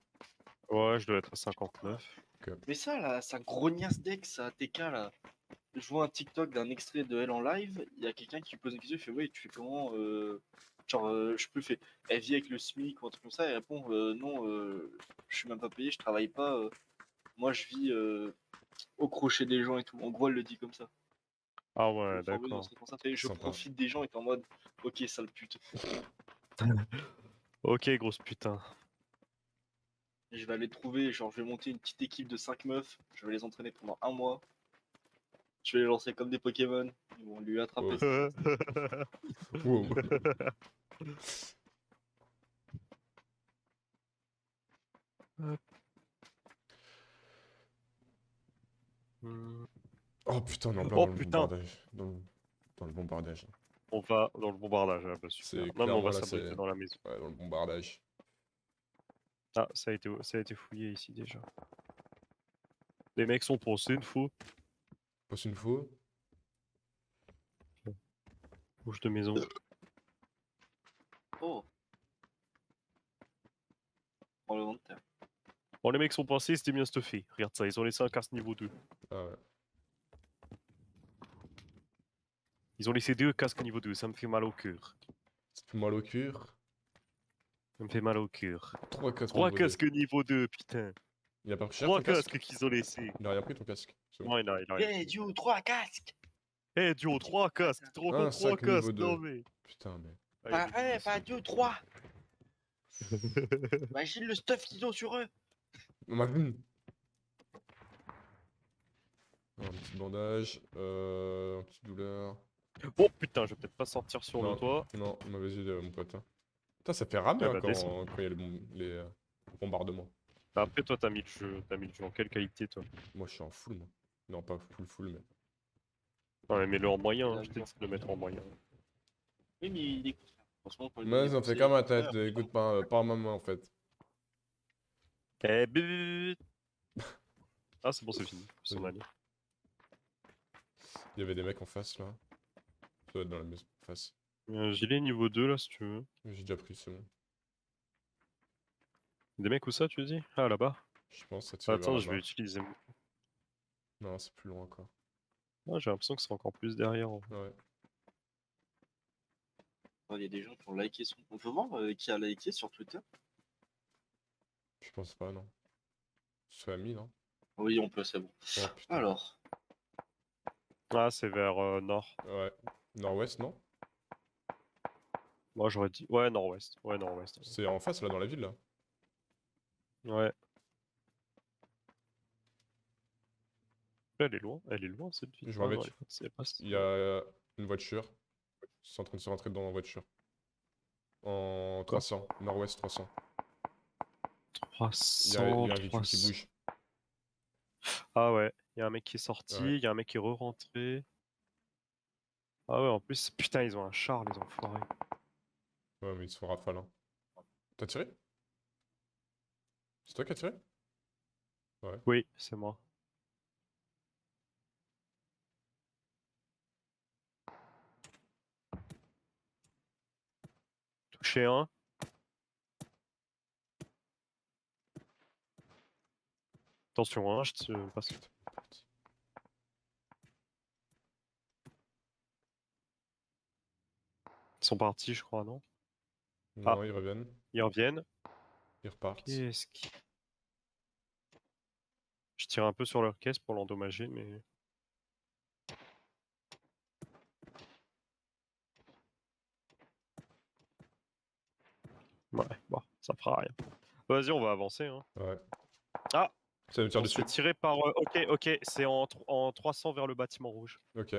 Ouais, je dois être à 59. Mais ça, là, ça grognasse deck, ça, TK, là. Je vois un TikTok d'un extrait de elle en live. Il y a quelqu'un qui lui pose une question. Il fait: ouais, tu fais comment genre, je peux faire. Elle vit avec le SMIC ou un truc comme ça. Elle répond: non, je suis même pas payé, je travaille pas. Moi, je vis au crochet des gens et tout. En gros, elle le dit comme ça. Ah ouais, Enfin, oui, dans d'accord. ce sens-là, fait, je Sympa. profite des gens et t'es en mode: ok, sale pute. Ok, grosse putain. Je vais aller trouver, genre, je vais monter une petite équipe de 5 meufs. Je vais les entraîner pendant un mois. Je vais les lancer comme des Pokémon. Ils vont lui attraper Wow. ça. Wow. Hmm. Oh putain, on est en plein Oh dans le putain, bombardage. Dans le bombardage. on va dans le bombardage, ah bah super. C'est Non mais on clairement va là, s'abriter c'est... dans la maison. Ouais, dans le bombardage. Ah, ça a été fouillé ici déjà. Les mecs sont pensés une fois. Passe une fois. Bouche de maison. Oh, tremblement de terre. Bon, les mecs sont passés, c'était bien stuffé. Regarde ça, ils ont laissé un casse niveau 2. Ah ouais. Ils ont laissé 2 casques niveau 2, ça me fait mal au cœur. Ça fait mal au cœur. Ça me fait mal au cœur. 3 casques 3 niveau 2. casques niveau 2, putain. Il a pas pris cher 3 ton casque? casques qu'ils ont laissés. Il a rien pris ton casque. C'est bon. Non, il a rien. Eh, Dio, 3 casques! Eh, duo, 3 casques, tu te rends Un compte 3 sac niveau casques, 2. non mais. Putain, mais... Ah, il Pas est un, pas dégueulasse. deux, 3! Imagine le stuff qu'ils ont sur eux! Imagine. Un petit bandage. Un petit douleur. Oh putain, je vais peut-être pas sortir sur Non, le toit. non, mauvaise idée, mon pote. Hein. Putain, ça fait ramer Ah hein, bah descends. quand il y a les bombardements. Bah, après toi t'as mis le jeu en quelle qualité toi? Moi, je suis en full, moi. Non, pas full, mais... Ouais, mets-le en moyen, Il hein, a je vu. t'ai dit de le mettre en moyen. Oui, mais il écoute. Franchement, pour lui Mais donner ça me fait conseil, comme ma ouais, tête. Écoute pas ma main, en fait. Eh bip. Ah c'est bon, c'est fini. Ils sont Vas-y. allés. Il y avait des mecs en face, là. Ça doit être dans la maison en face. Gilet niveau 2 là si tu veux. J'ai déjà pris, c'est bon. Des mecs où ça tu dis? Ah là-bas. Je pense que ça Ah, tire vers attends, je vais là-bas. utiliser. Non, c'est plus loin encore. Ah, j'ai l'impression que c'est encore plus derrière. En vrai. Ouais. il y a des gens qui ont liké son. On peut voir qui a liké sur Twitter? Je pense pas, non. C'est ami, non? Oui, on peut, c'est bon. Oh putain. Alors, Ah, c'est vers nord. Ouais. Nord-ouest, non? Moi j'aurais dit. Ouais, nord-ouest. Ouais, nord-ouest. C'est en face, là, dans la ville, là. Ouais. Elle est loin. Elle est loin cette ville. Je vois un Ah, non, mec. c'est pas si Il y a une voiture. Ils sont en train de se rentrer dedans en voiture. En Quoi 300. Nord-ouest 300. 300, Il y a un véhicule qui 300. bouge. Ah ouais, il y a un mec qui est sorti, Ouais. il y a un mec qui est re-rentré. Ah ouais, en plus, putain, ils ont un char, les enfoirés. Ouais, mais ils sont rafales. Hein. T'as tiré? C'est toi qui as tiré? Ouais. Oui, c'est moi. Touché un. Attention, hein, je te passe. Ils sont partis, je crois, non? Non, ils reviennent. Ils reviennent. Ils repartent. Qu'est-ce qui... tire un peu sur leur caisse pour l'endommager, mais... Ouais, bon, ça fera rien. Vas-y, on va avancer. Hein. Ouais. Ah, Ça me tire on se fait dessus. tirer par... ok, c'est en 300 vers le bâtiment rouge. Ok.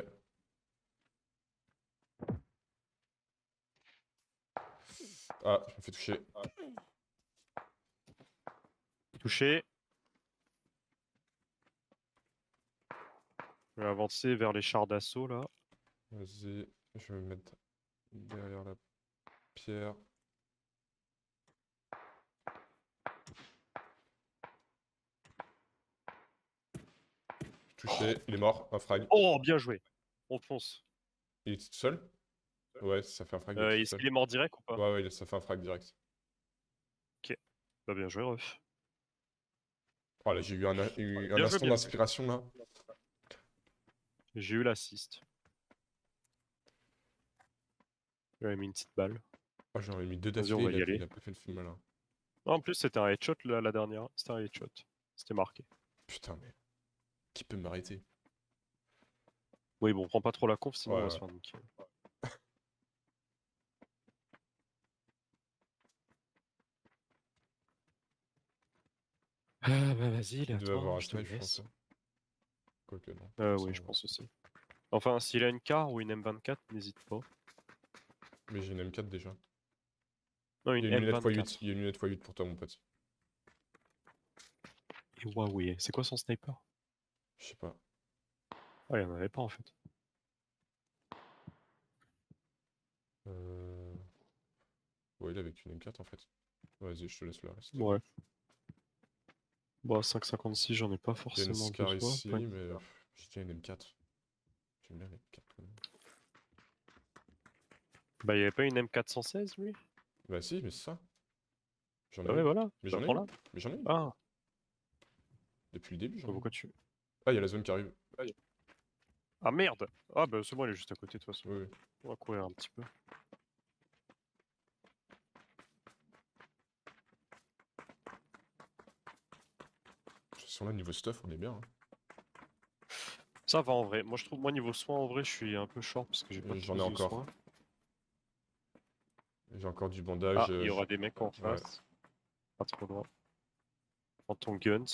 Ah, je me fais toucher. Touché. Je vais avancer vers les chars d'assaut, là. Vas-y, je vais me mettre derrière la pierre. Touché, il est mort, un frag. Oh, bien joué. On fonce. Il est tout seul? Ouais, ça fait un frag, il est tout Est-ce seul. qu'il est mort direct ou pas? Ouais, ouais, ça fait un frag direct. Ok. Bah, bien joué, ref. Oh là, j'ai eu un Bien joué, instant bien joué. d'inspiration là. J'ai eu l'assist. J'avais mis une petite balle. Oh, j'en ai mis 2 Vas-y, on d'affilée, va y aller. il a pas fait le film malin. En plus, c'était un headshot la dernière. C'était un headshot. C'était marqué. Putain, mais qui peut m'arrêter? Oui, bon, prends pas trop la conf, sinon Ouais, on va ouais. se faire niquer. Ah bah vas-y, Il là, devait avoir toi, un je te snipe, je pense. laisse. Hein. Quoique, non. Oui, je pense aussi. Enfin, s'il a une car ou une M24, n'hésite pas. Mais j'ai une M4 déjà. Non, Il une y a une lunette M24. x8, il y a une lunette x8 pour toi, mon pote. Et Huawei, c'est quoi son sniper? Je sais pas. Ah, il y en avait pas en fait. Ouais, il est avec une M4 en fait. Vas-y, je te laisse le reste. Ouais. Bah, 5,56, j'en ai pas Il y a une forcément Scar besoin. ici, Pas mais une- j'ai déjà une M4. J'aime bien les M4 quand même. Bah, il y avait pas une M416 lui? Bah si, mais c'est ça. J'en Bah ai ouais, eu. voilà. Mais Bah, j'en ai eu. prends-la. Mais j'en ai eu. Ah, Depuis le début, j'en bah ai eu. pourquoi tu... Ah, il y a la zone qui arrive. Ah merde! Ah bah c'est bon, elle est juste à côté de toute façon. Oui, oui. On va courir un petit peu. De toute façon, là, niveau stuff, on est bien. Hein. Ça va en vrai. Moi je trouve, moi niveau soins en vrai, je suis un peu short parce que j'ai pas J'en ai plus de encore. soins. J'ai encore du bandage. Ah, il y aura des mecs en Ouais. face. Pas trop loin. Prends ton guns.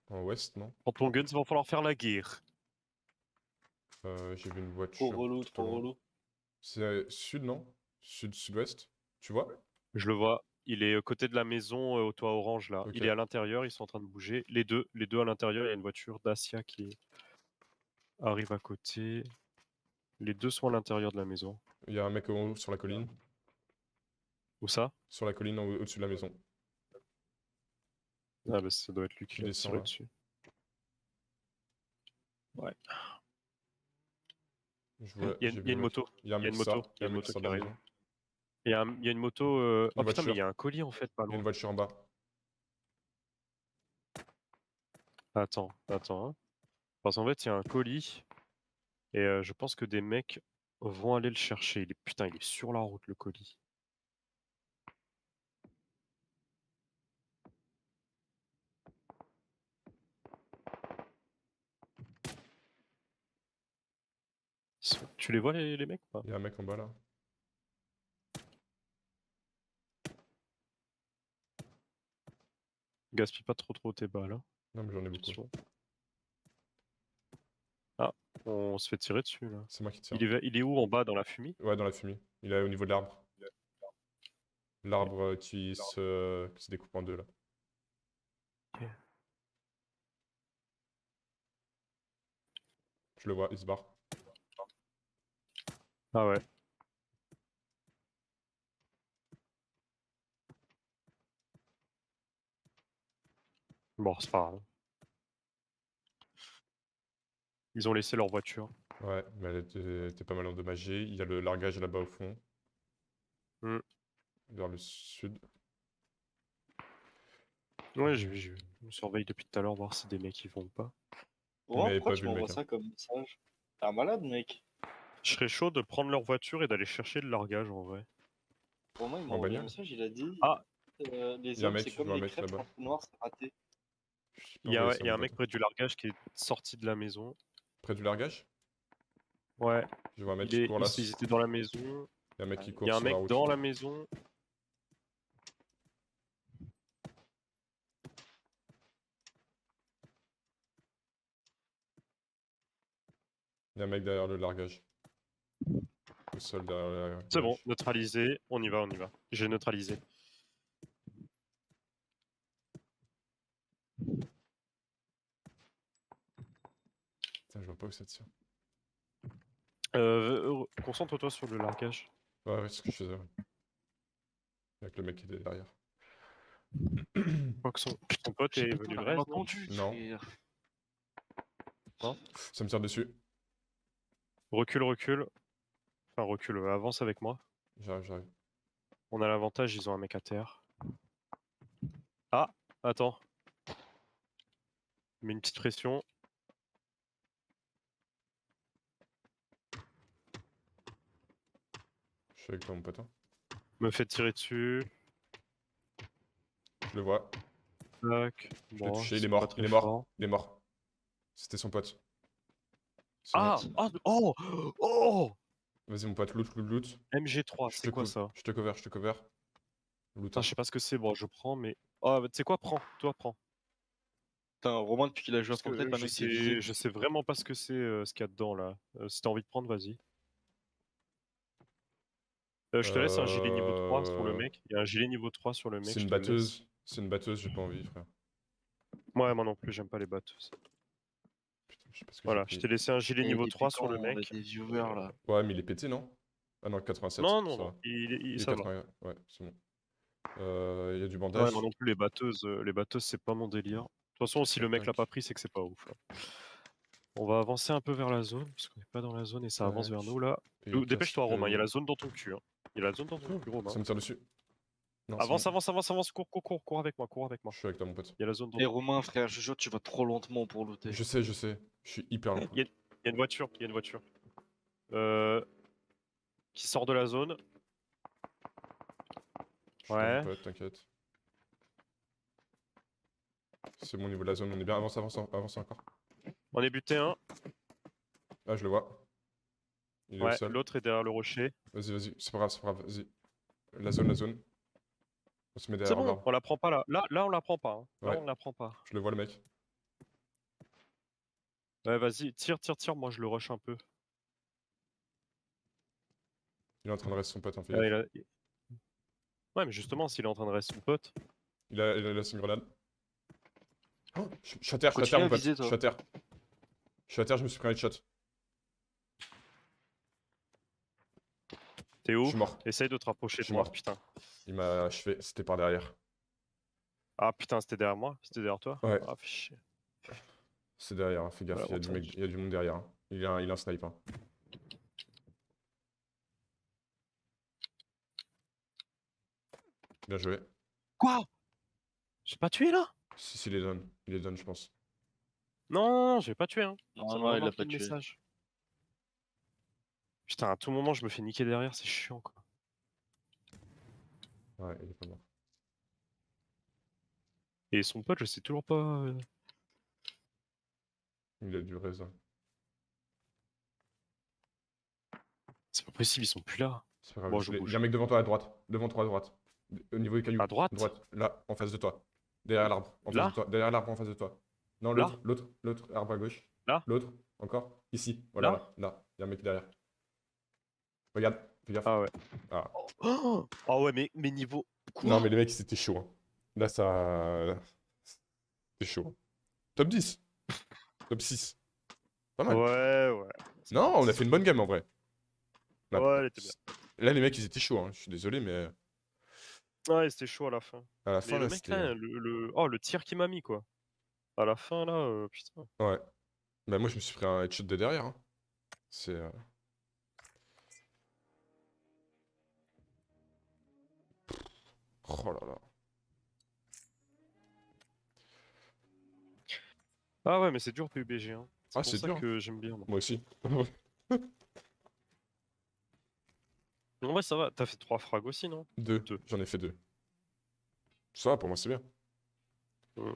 En ouest, non? Prends ton guns, il va falloir faire la guerre. J'ai vu une Trop voiture. relou, tout à trop l'heure. relou. C'est sud, non? Sud-sud-ouest? Tu vois? Je le vois. Il est côté de la maison au toit orange là. Ok. Il est à l'intérieur, ils sont en train de bouger. Les deux à l'intérieur, il y a une voiture Dacia qui arrive à côté. Les deux sont à l'intérieur de la maison. Il y a un mec en haut sur la colline. Où ça? Sur la colline au-dessus de la maison. Ah bah ça doit être lui qui Qui l'a descend tiré là. dessus. Ouais. Je vois, Il y a j'ai une vu le mec. moto. Il y a un Il y a mec une qui moto. sort. Il y a une moto sort qui de la arrive. maison. Il y a une moto. Oh putain, mais il y a un colis en fait, pas Il y a loin. une voiture en bas. Attends. Hein. Parce qu'en fait, il y a un colis. Et je pense que des mecs vont aller le chercher. Putain, il est sur la route le colis. Tu les vois les mecs ou pas? Il y a un mec en bas là. Gaspille pas trop tes balles. Hein. Non, mais j'en ai beaucoup. Attention. Ah, on se fait tirer dessus là. C'est moi qui tire. Il est où en bas dans la fumée? Ouais, dans la fumée. Il est au niveau de l'arbre. L'arbre qui se découpe en deux là. Ok. Je le vois, il se barre. Ah ouais. Bon, c'est pas grave. Ils ont laissé leur voiture. Ouais, mais elle était pas mal endommagée. Il y a le largage là-bas au fond. Hmm. Vers le sud. Ouais, je me surveille depuis tout à l'heure, voir si des mecs y vont ou pas. Ouais, m'avez pourquoi pas tu vu le m'envoies mec, hein. ça comme message? T'es un malade, mec. Je serais chaud de prendre leur voiture et d'aller chercher le largage en vrai. Pour moi, il m'a En envoyé un bagnole? message, il a dit Ah. les Il y a un hommes, mec, c'est je comme vois un les mec crêpes, là-bas. quand c'est noir, c'est raté. Je sais pas Il y a, envoyer ouais, ça, il y a mon un mec pote. près du largage qui est sorti de la maison. Près du largage? Ouais, Je vois un mec qui court là. ils étaient dans la maison. Il y a un mec qui Il y court a un sur la mec route. dans la maison. Il y a un mec derrière le largage. Au sol derrière le largage. C'est bon, neutralisé. On y va, on y va. J'ai neutralisé. Putain, je vois pas où ça tire. Concentre-toi sur le largage. Ouais, ouais, c'est ce que je faisais. Ouais. Avec le mec qui était derrière. Je crois que son pote J'ai est pas venu de rien reste, non? entendu, Non. frère. Ça me tire dessus. Recule, recule. Enfin, recule, avance avec moi. J'arrive, j'arrive. On a l'avantage, ils ont un mec à terre. Ah, attends. Mets une petite pression. Je suis avec toi, mon pote. Hein. Me fait tirer dessus. Je le vois. Tac. Je l'ai Bon, touché. Il c'est est pas mort. très Il est mort. fort. Il est mort. C'était son pote. C'est Ah, bon. ah, oh, oh, Vas-y, mon pote. Loot, loot, loot. MG3, Je te c'est quoi couvre. ça? Je te cover, je te cover. Loot. Putain, je sais pas ce que c'est. Bon, je prends, mais. Ah, tu sais quoi? Prends. Toi, prends. Putain, Romain, depuis qu'il a joué à Parce que Fortnite, maintenant il s'est visé. je sais vraiment pas ce que c'est, ce qu'il y a dedans là. Si t'as envie de prendre, vas-y. Je te laisse un gilet niveau 3 sur le mec. Il y a un gilet niveau 3 sur le mec, C'est je une te le laisse. batteuse. C'est une batteuse, j'ai pas envie, frère. Ouais, moi non plus, j'aime pas les batteuses. Putain, je sais pas ce que Voilà, j'ai je pris. t'ai laissé un gilet Et niveau depuis 3 sur quand le on a mec. des viewers là? Ouais, mais il est pété, non? Ah non, 87. Non, non, ça non, va. il, Il est ça va. 80. Ouais, c'est bon. Il y a du Ouais, bandage. moi non plus, les batteuses, c'est pas mon délire. De toute façon, si le mec l'a pas pris, c'est que c'est pas ouf. Là. On va avancer un peu vers la zone, parce qu'on est pas dans la zone et ça avance vers nous là. Et Dépêche-toi, Romain, il y a casse-gueule. la zone dans ton cul. Hein. Il y a la zone dans ton cul, Romain. Ça me tire dessus. Non, c'est Avance, bon. avance, avance, avance, cours, cours, cours, cours avec moi, cours avec moi. Je suis avec toi, mon pote. Il y a la zone dans Et Romain, frère, je jure, tu vas trop lentement pour looter. Je sais, je sais. Je suis hyper lent. Il y a une voiture, il y a une voiture. Qui sort de la zone. Je suis là, Ouais. mon pote, t'inquiète. C'est bon, au niveau de la zone, on est bien. Avance, avance, avance encore. On est buté un. Ah, je le vois. Il est au Ouais, sol. l'autre est derrière le rocher. Vas-y, vas-y. C'est pas grave, c'est pas grave. Vas-y. La zone, la zone. On se met C'est derrière bon, l'arbre. on la prend pas là. Là, on la prend pas. Hein. Là, Ouais. on la prend pas. Je le vois, le mec. Ouais, vas-y, tire, tire, tire. Moi, je le rush un peu. Il est en train de rester son pote, en fait. Ouais, ouais, mais justement, s'il est en train de rester son pote. Il a laissé une grenade. Oh, je suis à terre, Continue mon à pote. viser, Je toi. suis à terre. Je suis à terre, je me suis pris un headshot. T'es Je où? suis mort. Essaye de te rapprocher Je de suis moi, mort. putain. Il m'a achevé. C'était par derrière. Ah putain, c'était derrière moi? C'était derrière toi? Ouais. Ah, fais chier. C'est derrière, hein. Fais gaffe. Voilà, Il y a du monde derrière. Hein. Il a un snipe. Hein. Bien joué. Quoi? J'ai pas tué là? Si, il les donne. Il les donne, je pense. Non, non, non, j'ai pas tué. Hein. Non, Ça non, m'a il l'a marqué pas le tué. message. Putain, à tout moment, je me fais niquer derrière, c'est chiant quoi. Ouais, il est pas mort. Et son pote, je sais toujours pas. Il a du raisin. C'est pas possible, ils sont plus là. C'est pas grave. Bon, je Il y bouge. a un mec devant toi à droite. Devant toi à droite. Au niveau des cailloux. À droite? Droite. Là, en face de toi. Derrière l'arbre. En Là? face de toi. Derrière l'arbre en face de toi. Non, Là? l'autre arbre à gauche. Là? L'autre. Encore. Ici. Voilà, Là? là. Il y a un mec derrière. Regarde. Fais gaffe. Ah ouais. Ah. Oh, ah ouais, mais niveau. Quoi? Non, mais les mecs, c'était chaud. Hein. Là, ça. C'était chaud. Hein. Top 10. Top 6. Pas mal. Ouais, ouais. Non, on a fait une bonne game en vrai. On a- Ouais, elle était bien. Là, les mecs, ils étaient chauds. Hein. Je suis désolé, mais Ouais, c'était chaud à la fin. à la Mais fin, le là, mec c'était. là, oh, le tir qu'il m'a mis quoi. À la fin là, putain. Ouais. Bah, moi, je me suis pris un headshot de derrière. Hein. C'est. Oh là là. Ah ouais, mais c'est dur PUBG. Hein. C'est Ah, pour c'est ça dur. que j'aime bien. Moi. Moi aussi. En vrai, ça va. T'as fait 3 frags aussi, non? Deux. Deux. J'en ai fait 2. Ça, pour moi, c'est bien. Ouais.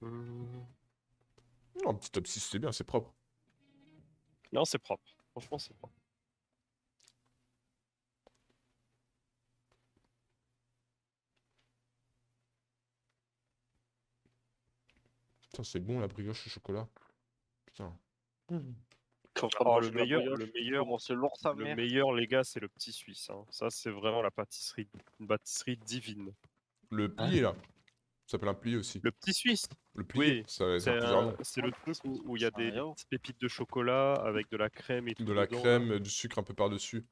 Non, un petit top 6, c'est bien, c'est propre. Non, c'est propre. Franchement, c'est propre. Putain, c'est bon la brioche au chocolat. Putain. Je suis en train de Oh, manger de la brioche. Comment c'est lourd sa Le mère. meilleur, les gars, c'est le petit Suisse. Hein. Ça, c'est vraiment la pâtisserie, une pâtisserie divine. Le plié là. Ça s'appelle un plié aussi. Le petit Suisse. Le plié, Oui, ça c'est a plusieurs noms. le truc où il y a C'est un des yaourt. petites pépites de chocolat avec de la crème et tout De la dedans, là. crème, du sucre un peu par-dessus.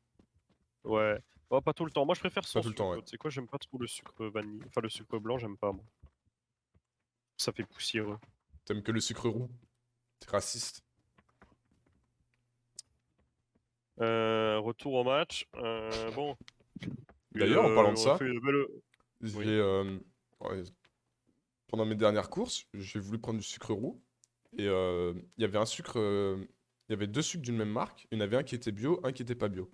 Ouais. Oh, pas tout le temps. Moi, je préfère sans tout le sucre. temps, ouais. Tu sais quoi, j'aime pas trop le sucre vanille. Enfin, le sucre blanc, j'aime pas, moi. Ça fait poussiéreux. T'aimes que le sucre roux. T'es raciste. Retour au match. Bon. D'ailleurs, en parlant de on a ça, fait une belle- j'ai, ouais, pendant mes dernières courses, j'ai voulu prendre du sucre roux. Et il y avait un sucre. Il y avait deux sucres d'une même marque. Il y en avait un qui était bio, un qui était pas bio.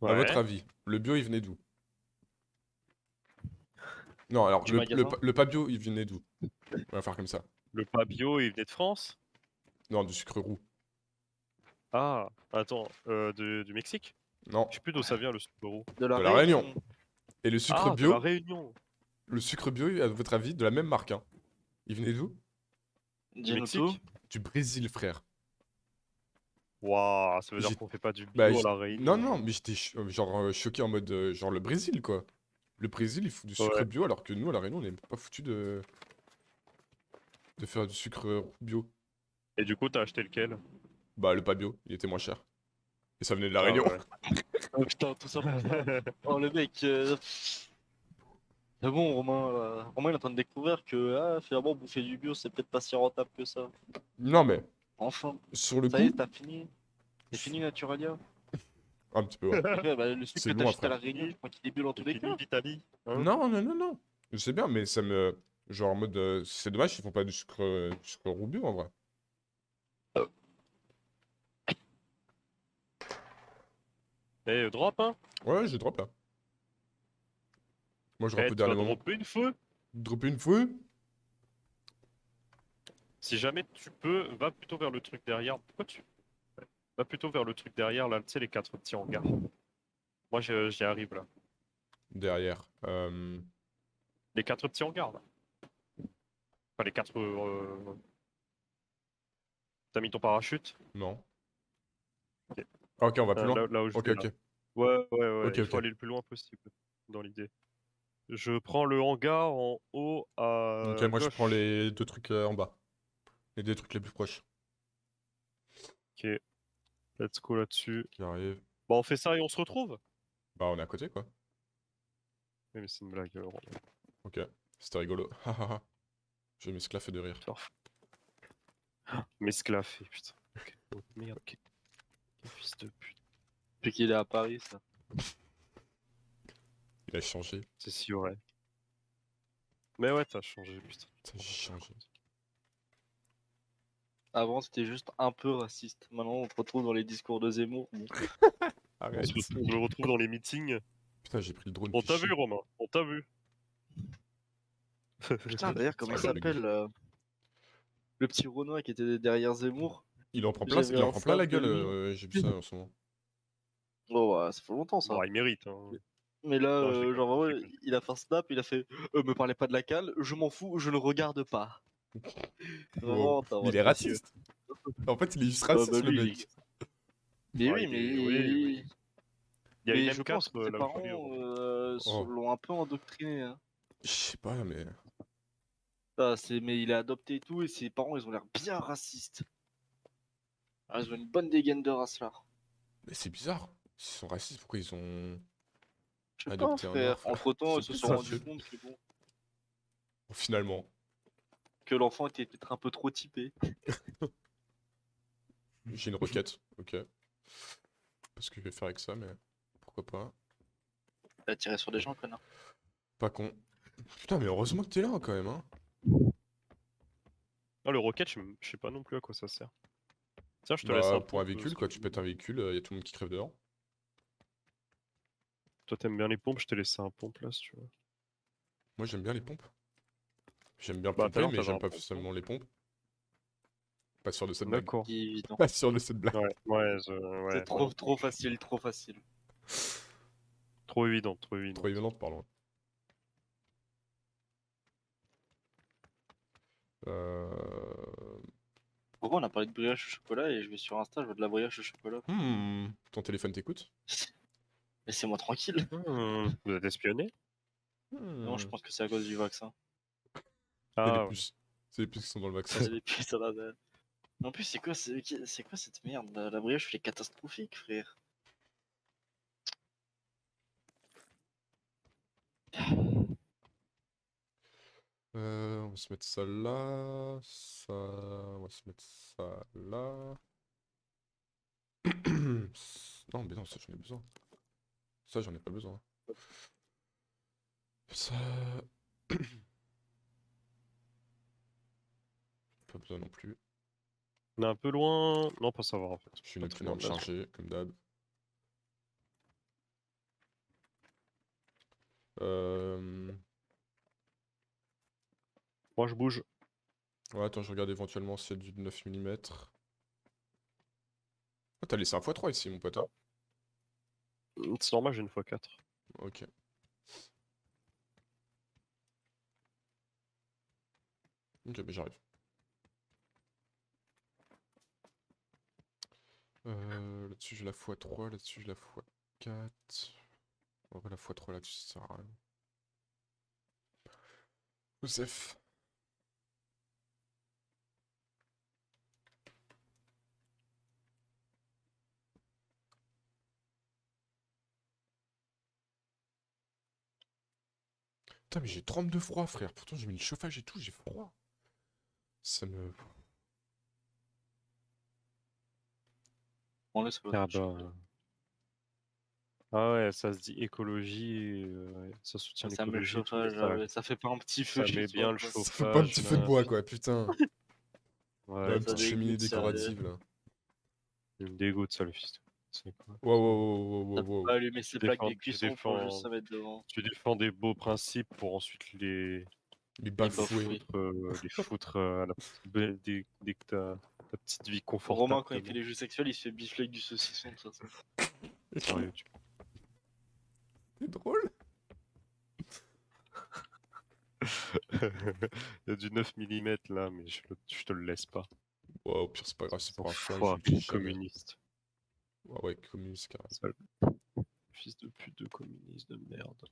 À votre Ouais. avis, le bio, il venait d'où? Non, alors, Du magasin. le pas bio, il venait d'où? On va faire comme ça. Le pas bio, il venait de France? Non, du sucre roux. Ah, attends, du Mexique? Non, Je sais plus d'où ça vient le sucre roux. De la de la Réunion. Réunion. Et le sucre Ah, de la bio, Réunion. le sucre bio, à votre avis, de la même marque, hein. Il venait d'où? Du Dis-nous Mexique? tout. Du Brésil, frère. Waouh, ça veut dire J'ai- qu'on fait pas du bio Bah, à la Réunion. non, non, mais j'étais genre choqué en mode genre le Brésil, quoi. Le Brésil, il fout du sucre Ouais. bio, alors que nous, à la Réunion, on n'est pas foutu de faire du sucre bio. Et du coup, t'as acheté lequel? Bah, le pas bio, il était moins cher. Et ça venait de la Ah Réunion. ouais. Oh putain, tout ça pour ça. Oh le mec. C'est bon, Romain, Romain il est en train de découvrir que finalement bouffer du bio c'est peut-être pas si rentable que ça. Non, mais Enfin, sur le ça y est, coup, t'as fini. C'est fini Naturalia. un petit peu, ouais. Ok, bah, le sucre C'est que bon t'achètes à après. la Réunion, je crois qu'il est bio dans tous les cas. Vitaly, hein? Non, non, non, non. Je sais bien, mais ça me. Genre en mode. C'est dommage, ils font pas du sucre roux bio en vrai. Drop, hein? Ouais, j'ai drop là. Moi, je drop Tu au vas dernier moment. dropper une feu? Dropper une fois? Si jamais tu peux, va plutôt vers le truc derrière. Pourquoi tu... Va plutôt vers le truc derrière, là, tu sais, les 4 petits hangars. Moi, j'y arrive, là. Derrière. Les 4 petits hangars, là. Enfin, les 4... T'as mis ton parachute? Non. Ok. Ah, ok, on va plus loin. Là où je Ok, vais, là. ok. Ouais, Ok, il faut ok. aller le plus loin possible, dans l'idée. Je prends le hangar en haut à Ok, moi je gauche. prends les deux trucs en bas. Les deux trucs les plus proches Ok, let's go là-dessus. qui arrivent. Bon, on fait ça et on se retrouve? Bah, on est à côté quoi. Oui, mais c'est une blague. Ok, c'était rigolo. Hahaha. Je m'esclaffe de rire. Mesclafé, putain. Oh, merde, quel fils de pute. Depuis qu'il est à Paris, ça. Il a changé. C'est si vrai. Mais ouais, t'as changé, putain. Ça, j'ai changé. Avant, c'était juste un peu raciste. Maintenant, on se retrouve dans les discours de Zemmour. Bon. Arrête. On le retrouve dans les meetings. Putain, j'ai pris le drone. On qui t'a chie. vu, Romain, on t'a vu. Putain, d'ailleurs, comment il Ça rigole. s'appelle le petit Renoir qui était derrière Zemmour? Il en prend plein, J'avais il en un prend plein la snap de gueule. lui. J'ai vu ça en ce moment. Oh, ouais, ça fait longtemps ça. Bon, il mérite. Hein. Mais là, Non, je déconne, genre, je vraiment, déconne. il a fait un snap, il a fait me parlez pas de la cale, je m'en fous, je ne regarde pas. Vraiment, t'as Il est raciste. En fait, il est juste raciste, bah, le lui, mec. Mais Ah, oui, il mais. est- oui. Il y a Mais une je pense M4 que ses là où parents je suis, Romain. Oh. l'ont un peu endoctriné. Hein. Je sais pas, mais. Ah, mais il est adopté et tout, et ses parents, ils ont l'air bien racistes. Ah, ils ont une bonne dégaine de race là. Mais c'est bizarre. S'ils sont racistes, pourquoi ils ont Je sais pas, adopté un noir, frère. Entre temps, ils C'est se sont ça, rendus c'est- compte que, bon, Finalement. que l'enfant était peut-être un peu trop typé. J'ai une requête, ok. Pas ce que je vais faire avec ça, mais pourquoi pas. Il a tiré sur des gens, connard. Pas con. Putain, mais heureusement que t'es là quand même, hein. Ah, le rocket, je sais pas non plus à quoi ça sert. Tiens, je te laisse Bah, un pour un peu, véhicule, si quoi, tu tu veux. pètes un véhicule, y a tout le monde qui crève dedans. Toi, t'aimes bien les pompes, je t'ai laissé un pompe là si tu veux. Moi, j'aime bien les pompes. J'aime bien Bah, tout à pomper, l'heure, mais t'avais j'aime un pas pompe, seulement les pompes. Pas sûr de cette blague. D'accord. Évident. Pas sûr de cette blague. Ouais, ouais, C'est ouais. trop, trop facile, trop facile. Trop évident, trop évident. Trop évidente, pardon. Pourquoi on a parlé de brioche au chocolat et je vais sur Insta, je vois de la brioche au chocolat. Ton téléphone t'écoute? Laissez-moi tranquille. Vous êtes espionné? Non, je pense que c'est à cause du vaccin. C'est les Ah, ouais. puces. C'est les puces qui sont dans le vaccin. C'est des puces à la dalle. En plus, c'est quoi cette merde? La brioche, elle est catastrophique, frère. On va se mettre ça là. Ça. On va se mettre ça là. Non, mais non, ça j'en ai besoin. Ça j'en ai pas besoin. Ça. Pas besoin non plus. On est un peu loin. Non, pas savoir en fait. Je suis Pas une très imprimante loin de la chargée, comme d'hab. Moi, je bouge. Ouais, attends, je regarde éventuellement s'il y a du 9 mm. Oh, t'as laissé un x3 ici, mon pote. Hein. C'est normal, j'ai une x4. Ok. Ok, mais j'arrive. Là-dessus j'ai la x3, là-dessus j'ai la x4. En vrai, la x3 là-dessus ça sert à rien. Joseph. Putain, mais j'ai 32 froid, frère. Pourtant, j'ai mis le chauffage et tout, j'ai froid. Ça me. On laisse Ah bah. Ah ouais, ça se dit écologie, ça soutient Ça met le l'écologie et tout, chauffage, ça, ouais, ça fait pas un petit feu ça chez met toi, bien le quoi. Ça fait pas un chauffage petit feu de là. bois, quoi, putain. Ouais, Une ça petite cheminée dégoûte, sérieux. décorative, là. il me dégoûte ça le fils. C'est quoi? Wow, wow, wow, wow, Ça wow, peut wow. pas allumer ses plaques de Tu cuisson pour juste défends, se mettre devant. tu défends des beaux principes pour ensuite les Les bafoués. bafoués. les foutre à la dès que t'as ta petite vie confortable. Romain, quand il fait les jeux sexuels, il se fait bifler avec du saucisson, de toute façon. Sérieux, C'est drôle. Il y a du 9 mm là, mais je te le laisse pas. Ouais, au pire, c'est pas grave, c'est pour un flingue, je Enfoiré, l'utilise jamais. communiste. Ouais, ouais, communiste, carrément. Sale fils de pute de communiste de merde.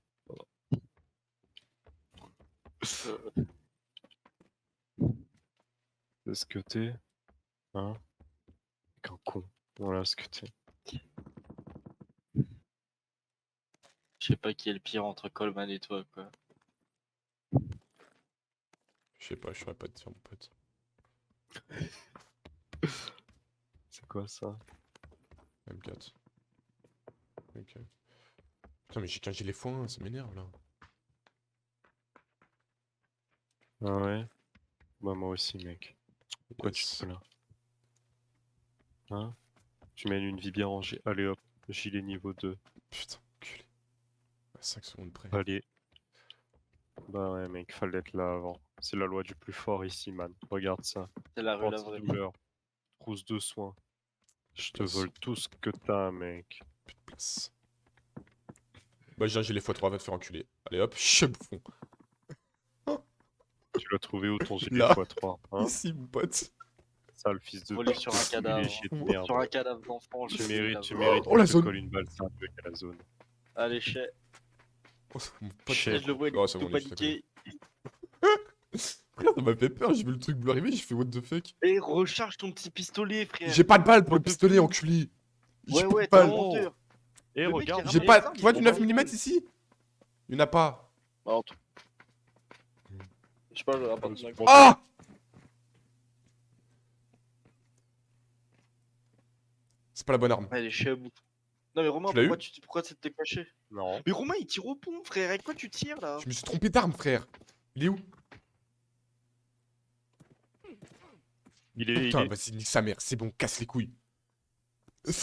C'est ce que t'es, hein? Qu'un con. Voilà ce que t'es. Je sais pas qui est le pire entre Coleman et toi, quoi. Je sais pas, je saurais pas te dire, mon pote. C'est quoi ça? M4. Ok. Putain, mais j'ai qu'un gilet foin, ça m'énerve, là. Ah ouais? Bah moi aussi mec. Pourquoi tu Yes. te là? Hein? Tu mènes une vie bien rangée. Allez hop, gilet niveau 2. Putain, culé. À 5 secondes près. Allez. Bah ouais mec, fallait être là avant. C'est la loi du plus fort ici man. Regarde ça. C'est la rue la vraie. Antidouleur. Trousse de soins. Je te Place. vole tout ce que t'as mec. Plus de place. Bah, j'ai un gilet x3, va te faire enculer. Allez hop, chien bouffon. Tu l'as trouvé où ton gilet Là. x3 hein? Ici, mon pote. Sale fils de Volé sur un cadavre. privilégié de merde. Sur un cadavre d'enfant, Tu je mérites Oh, qu'on la te zone. colle une balle sérieuse à la zone. Allez, chais. Oh, mon pote. Chef. Je le vois, il Oh, est c'est tout bon, il est juste à côté. paniqué. Frère, ça m'a fait peur, j'ai vu le truc bleu arriver, j'ai fait what the fuck. Et recharge ton petit pistolet, frère. J'ai pas de balle pour le pistolet, enculé. J'ai Ouais, pas ouais, de t'es un balle. menteur. Et Le mec, regarde, il J'ai ramène pas. les armes, Tu vois il du prend 9 pas les mm balles. ici? Il y en a pas. Bah, en tout- Je sais pas, je vais pas de Bon. Ah! C'est pas la bonne arme. Allez, chais à bout. Non, mais Romain, Tu l'as pourquoi tu t'es caché? non. Mais Romain, il tire au pont, frère. Avec quoi tu tires là? Je me suis trompé d'arme, frère. Il est où? Il est. Putain, vas-y, nique sa mère, c'est bon, casse les couilles.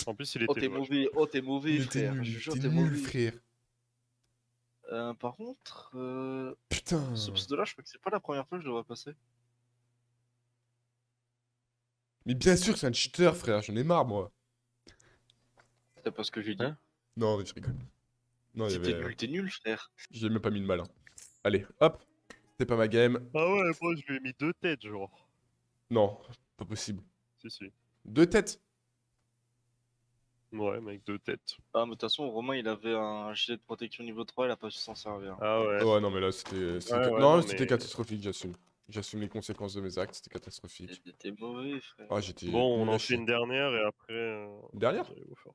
En plus, il Oh, était t'es moche. mauvais, oh, t'es mauvais, Il était frère. nul, Je te jure, t'es t'es nul, mauvais. frère. Par contre, Putain. ce pseudo-là, je crois que c'est pas la première fois que je le vois passer. Mais bien sûr que c'est un cheater, frère, j'en ai marre, moi. C'est pas ce que j'ai dit. Hein? Non, je rigole. Non, il y Si avait... t'es nul, frère. J'ai même pas mis de mal. Hein. Allez, hop. C'est pas ma game. Ah ouais, moi je lui ai mis 2 têtes, genre. Non, pas possible. Si, si. 2 têtes. Ouais, mec, 2 têtes. Ah, mais de toute façon, Romain, il avait un gilet de protection niveau 3, il a pas su s'en servir. Ah ouais. Ouais, non, mais là, c'était... Ouais, ouais, non, non, c'était mais- catastrophique, j'assume. J'assume les conséquences de mes actes, c'était catastrophique. T'es mauvais, frère. Ah, j'étais Bon, on nul à en fait chier. une dernière et après. Derrière vous allez vous faire.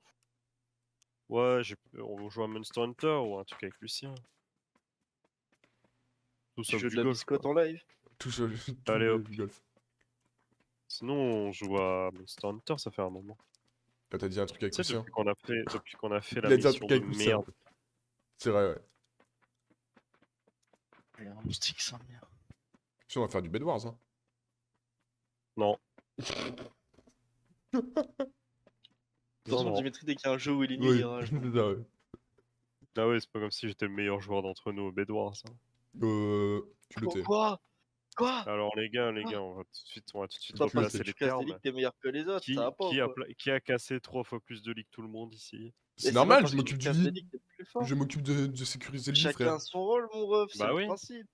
Ouais, on joue à Monster Hunter ou un truc avec Lucien. Tout Tu sauf joues du de la golf. biscotte quoi. en live? Tout seul. Tout Allez, le hop. golf. Sinon, on joue à Monster Hunter, ça fait un moment. Là, t'as dit un truc avec Tu sais, Lucien. depuis qu'on a fait Il la a dit un mission truc de avec Lucien. merde. C'est vrai, ouais. Il y a un moustique, ça, merde. Si, on va faire du Bed Wars, hein. Non. De toute façon, non. Dimitri, dès qu'il y a un jeu où il est nul, Oui, il rage. c'est ça, ouais. Ah ouais, c'est pas comme si j'étais le meilleur joueur d'entre nous au Bedwars. Hein. Culotté. Quoi? Alors les gars, on va tout de suite T'as replacer parce que les tu casses des termes. ligues, t'es meilleur que les autres, ça va pas, quoi. Qui a cassé 3 fois plus de ligues que tout le monde ici? C'est Et normal, pas je parce que m'occupe tu du casses des lit. ligues, t'es plus fort. Je m'occupe de sécuriser le lit, Chacun frère. a son rôle, mon ref, c'est Bah le oui. principe.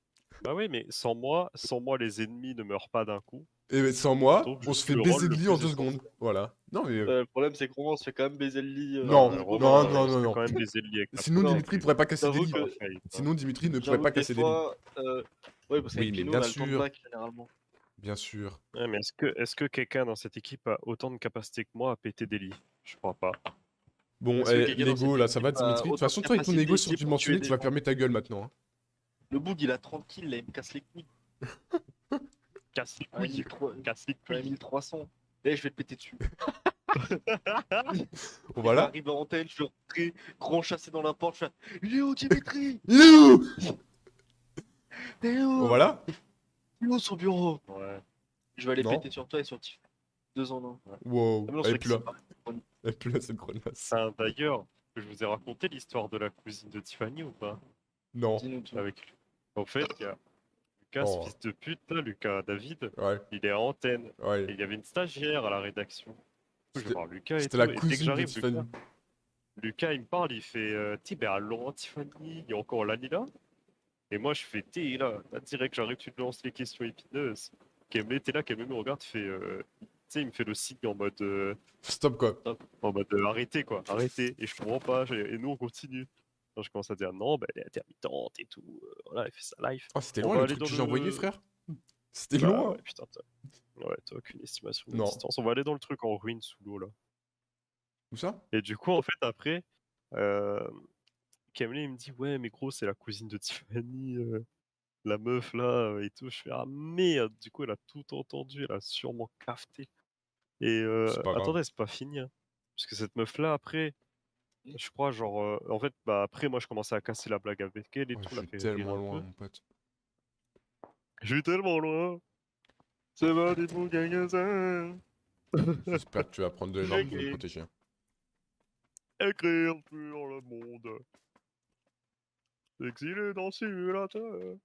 Bah oui, mais sans moi, les ennemis ne meurent pas d'un coup. Et sans moi, Donc, je on se suis fait le baiser rôle le le lit plus en 2 essentiel. secondes. Voilà. Non, mais... Le problème, c'est que Romain, on se fait quand même baiser le lit. Non, avec non, Romain, non, non, C'est non. quand même des ennemis avec Sinon, Non, Dimitri pourrait pas casser des j'avoue lits. que- Sinon, Dimitri ne pourrait J'avoue pas que des casser des lits. fois, ouais, parce Oui, qu'avec mais Pinot, bien on a le temps de sûr. back, généralement. Bien sûr. Ouais, mais est-ce que quelqu'un dans cette équipe a autant de capacité que moi à péter des lits? Je crois pas. Bon, Est-ce que quelqu'un dans l'ego, cette là, ça va, équipe a Dimitri? De toute autant de façon, toi et ton ego capacité pour surdimensionné, tuer tu des vas fermer ta gueule maintenant. Hein. Le boug, il a tranquille, là, il me casse les couilles. Casse les À couilles. 1300. Casse les À couilles. 1300. Eh, je vais te péter dessus. Bon, Il va voilà. arriver en antenne, je vais rentrer, grand chassé dans la porte, je fais il est où Dimitri? Il est où? Il est où? Bon, voilà. Il est où son bureau? Ouais. Je vais aller Non. péter sur toi et sur Tiff. 2 en 1. Wow. Ah, mais non, Elle est c'est plus là. vrai que c'est pas- Elle est plus là, cette grenasse. D'ailleurs, je vous ai raconté l'histoire de la cousine de Tiffany ou pas? Non. Dis-nous tout. Avec... En fait, il y a Lucas, Oh. ce fils de pute, là, Lucas David, Ouais, il est à antenne. Et ouais. il y avait une stagiaire à la rédaction. Du coup, je C'était- voir Lucas et C'était tout. la Et dès que cousine de j'arrive, Tiffany. Lucas, il me parle, il fait ben Laurent Tiffany, il y a encore Lani là. Et moi, je fais t'es là, direct, j'arrive, tu te lances les questions épineuses. Kemley, t'es là, Kemley me regarde, fait. Tu sais, il me fait le signe en mode. Stop, quoi. Arrêtez quoi, arrêtez. Et je comprends pas, et nous on continue. Alors, je commence à dire non, bah, elle est intermittente et tout. Voilà, elle fait sa live. Oh, c'était On loin va le aller truc dans que j'ai le- envoyé, frère. C'était Bah, loin. ouais, putain, t'as aucune estimation de Non. distance. On va aller dans le truc en ruine sous l'eau là. Où ça? Et du coup, en fait, après, Kemley il me dit ouais, mais gros, c'est la cousine de Tiffany, la meuf là et tout. Je fais ah merde, du coup, elle a tout entendu, elle a sûrement cafeté. Et C'est pas grave. attendez, c'est pas fini. Hein. Parce que cette meuf là, après, je crois, genre, en fait, bah après, moi, je commençais à casser la blague avec elle et Ouais, tout, je la suis faire rire tellement un loin, peu. mon pote. Je suis tellement loin. C'est va, dites mon magasin. J'espère que tu vas prendre de l'énorme pour me Reggae. protéger. Écrire sur le monde. Exilé dans le simulateur.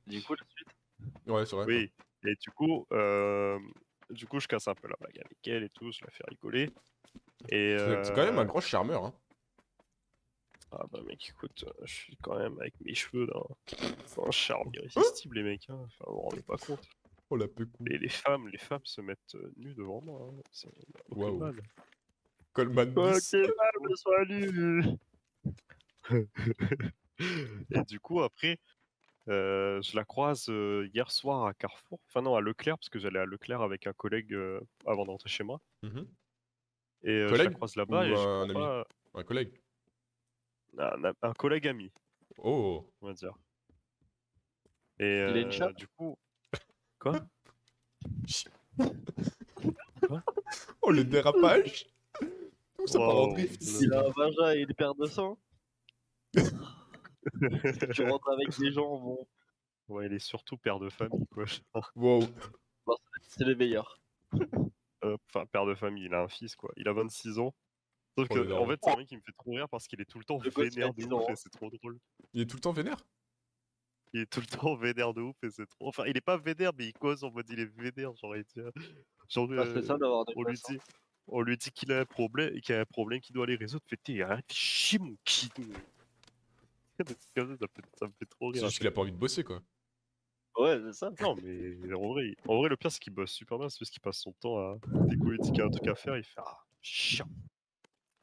Du coup, la suite. Ouais, c'est vrai. Oui, et du coup, je casse un peu la blague avec elle et tout, je la fais rigoler. Et C'est quand même un grand charmeur, hein. ah bah mec, écoute, je suis quand même avec mes cheveux là. C'est un charme irrésistible les mecs, hein. Enfin, vous vous rendez pas compte. Oh, la peu cool. Et les femmes se mettent nues devant moi. Hein. C'est aucun Waouh. mal. Coleman bis. Sois nu. Et du coup, après, je la croise hier soir à Carrefour. Enfin non, à Leclerc, parce que j'allais à Leclerc avec un collègue avant d'entrer chez moi. Mhm. Et je la Collègue croise là-bas ou et je un comprends ami? pas... Un collègue. Un collègue ami, Oh. on va dire. Et Il a une chatte du coup... Quoi? Oh, le dérapage. Où ça part en Wow. drift Il a un vagin et des paires de sang. Tu rentres avec des gens, bon, Ouais, il est surtout père de famille, quoi. Wow. c'est les meilleurs. Enfin, père de famille, il a un fils, quoi. Il a 26 ans. Sauf Oh, que, en énorme. fait, c'est un mec qui me fait trop rire parce qu'il est tout le temps Le gosse, il a vénère de 10 ouf ans, et hein. c'est trop drôle. Il est tout le temps vénère? Il est tout le temps vénère de ouf et c'est trop. Enfin, il est pas vénère, mais il cause en mode il est vénère. Genre, genre, Bah, c'est ça d'avoir des on lui gosses, hein. dit, on lui dit qu'il a un problème, qu'il doit aller résoudre. Fait, arrête, fais chier mon kid. Ça me fait trop C'est rire. juste qu'il a pas envie de bosser, quoi. Ouais, c'est ça. Non, mais en vrai, le pire, c'est qu'il bosse super bien. C'est parce qu'il passe son temps à. Dès qu'on lui dit qu'il y a un truc à faire, il fait ah, chiant.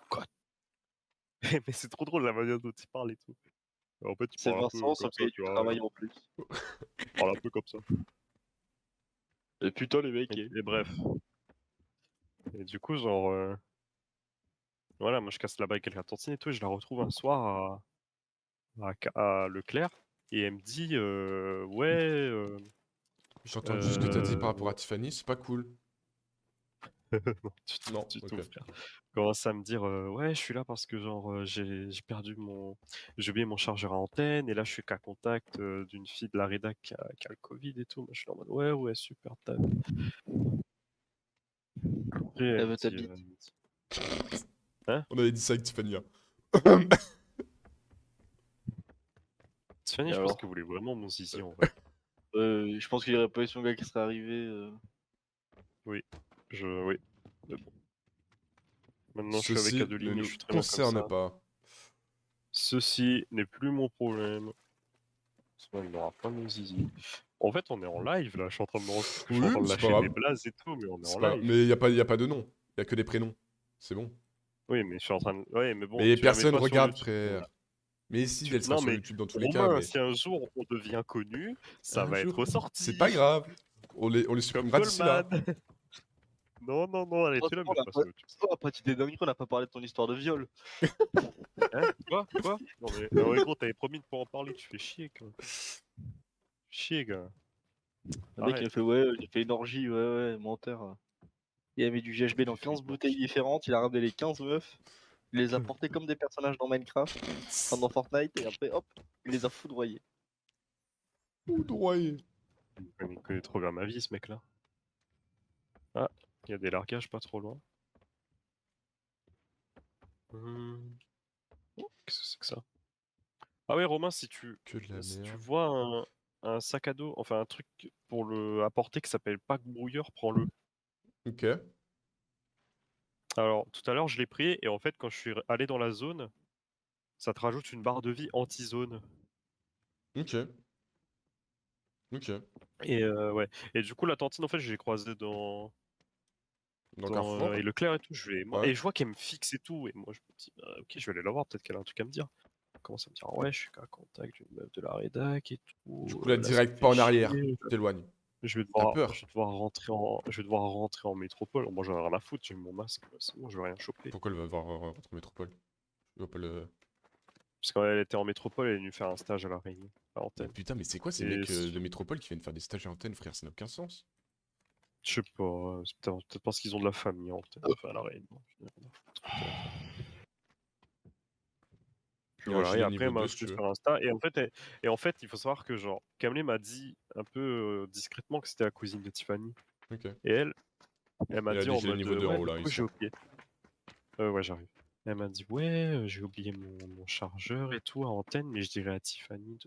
Quoi. Mais c'est trop drôle la manière dont il parle et tout. En fait, il C'est parle un peu Vincent, sans comme ça, payer tu du vois. travail en plus. Il parle un peu comme ça. Et putain, les mecs. Et bref. Et du coup, genre. Voilà, moi je casse la bague avec la tontine et tout, et je la retrouve un soir à Leclerc, et elle me dit ouais. J'ai entendu ce que t'as dit par rapport Ouais. à Tiffany, c'est pas cool. Non, Non, du tout, ok. frère. Commence à me dire ouais, je suis là parce que genre j'ai perdu j'ai oublié mon chargeur à antenne, et là je suis qu'à contact d'une fille de la rédac qui a le Covid et tout. Moi je suis là en mode ouais, super table. Après Elle elle veut me ta dit, bite. Hein? On avait dit ça avec Tiffany, hein. Tiffany, Et je pense alors? que vous voulez vraiment mon zizi en vrai. Je pense qu'il y aurait pas eu son gars qui serait arrivé. Oui. Oui. Mais bon. Maintenant, je suis avec Ceci ne Adeline et nous je suis très bien comme concerne ça. pas. Ceci n'est plus mon problème. Sinon, il n'aura pas mon zizi. En fait, on est en live là. Je suis en train de me rendre compte que je suis en Oui, train de c'est pas lâcher des grave. blazes et tout, mais on est C'est en pas... live. Mais y a pas de nom. Y a que des prénoms. C'est bon. Oui, mais je suis en train de. Ouais, mais bon, Mais tu la mets personne pas sur regarde, YouTube. frère. Mais si, elle sera Non, sur mais YouTube dans tous les cas, Romain, mais... si un jour on devient connu, ça Un va jour, être c'est ressorti. pas grave. On les Comme supprimera d'ici là. Coleman. Non, allez, Oh, tu la on mets a pas pas... sur YouTube. Oh, petite dinguerie, on n'a pas parlé de ton histoire de viol. Hein? Quoi? Non, mais gros, t'avais promis de pas en parler, tu fais chier, quoi. Chier, gars. Le mec, il Arrête. me fait ouais, j'ai fait une orgie, ouais, menteur. Il a mis du GHB dans J'ai fait 15 une bouteilles orgie. différentes, il a ramené les 15 meufs, il les a portées comme des personnages dans Minecraft, enfin dans Fortnite, et après, hop, il les a foudroyés. Foudroyé. Il connaît trop bien ma vie, ce mec-là. Ah, il y a des largages pas trop loin. Oh, qu'est-ce que c'est que ça? Ah ouais, Romain, si tu Que de la merde. vois un sac à dos, enfin un truc pour le apporter qui s'appelle pack brouilleur, prends-le. Ok. Alors, tout à l'heure, je l'ai pris, et en fait, quand je suis allé dans la zone, ça te rajoute une barre de vie anti-zone. Ok. Ok. Et ouais. Et du coup, la tantine, en fait, je l'ai croisée dans Carrefour. et Leclerc et tout. Ouais. Et je vois qu'elle me fixe et tout. Et moi, je me dis, bah, ok, je vais aller la voir, peut-être qu'elle a un truc à me dire. Elle commence à me dire, ouais, je suis qu'à contact d'une meuf de la rédac et tout. Du coup, là, Là, ça me direct, fait pas en arrière. chier. Tu t'éloignes. Je vais T'as devoir, peur. je vais devoir rentrer en métropole. Moi, j'en ai rien à foutre, j'ai mon masque, c'est bon, je vais rien choper. Pourquoi elle va voir votre métropole? Je vois pas le... Parce qu'elle était en métropole, elle est venue faire un stage à La Réunion, à Mais Antenne. putain, mais c'est quoi ces Et mecs de métropole qui viennent faire des stages à antenne, frère? Ça n'a aucun sens. je sais pas, c'est peut-être parce qu'ils ont de la famille à Antenne, enfin à La Réunion. Puis Il y a un voilà, et gilet après, elle niveau m'a 2 si ajouté tu veux. sur Insta. Et en fait, il faut savoir que, genre, Kamlé m'a dit un peu discrètement que c'était la cousine de Tiffany. Ok. Et elle m'a Il a dit dit en gilet mode niveau 2 en ouais, haut mais là, pourquoi ici. j'ai oublié? Ouais, j'arrive. Elle m'a dit ouais, j'ai oublié mon chargeur et tout à Antenne, mais je dirais à Tiffany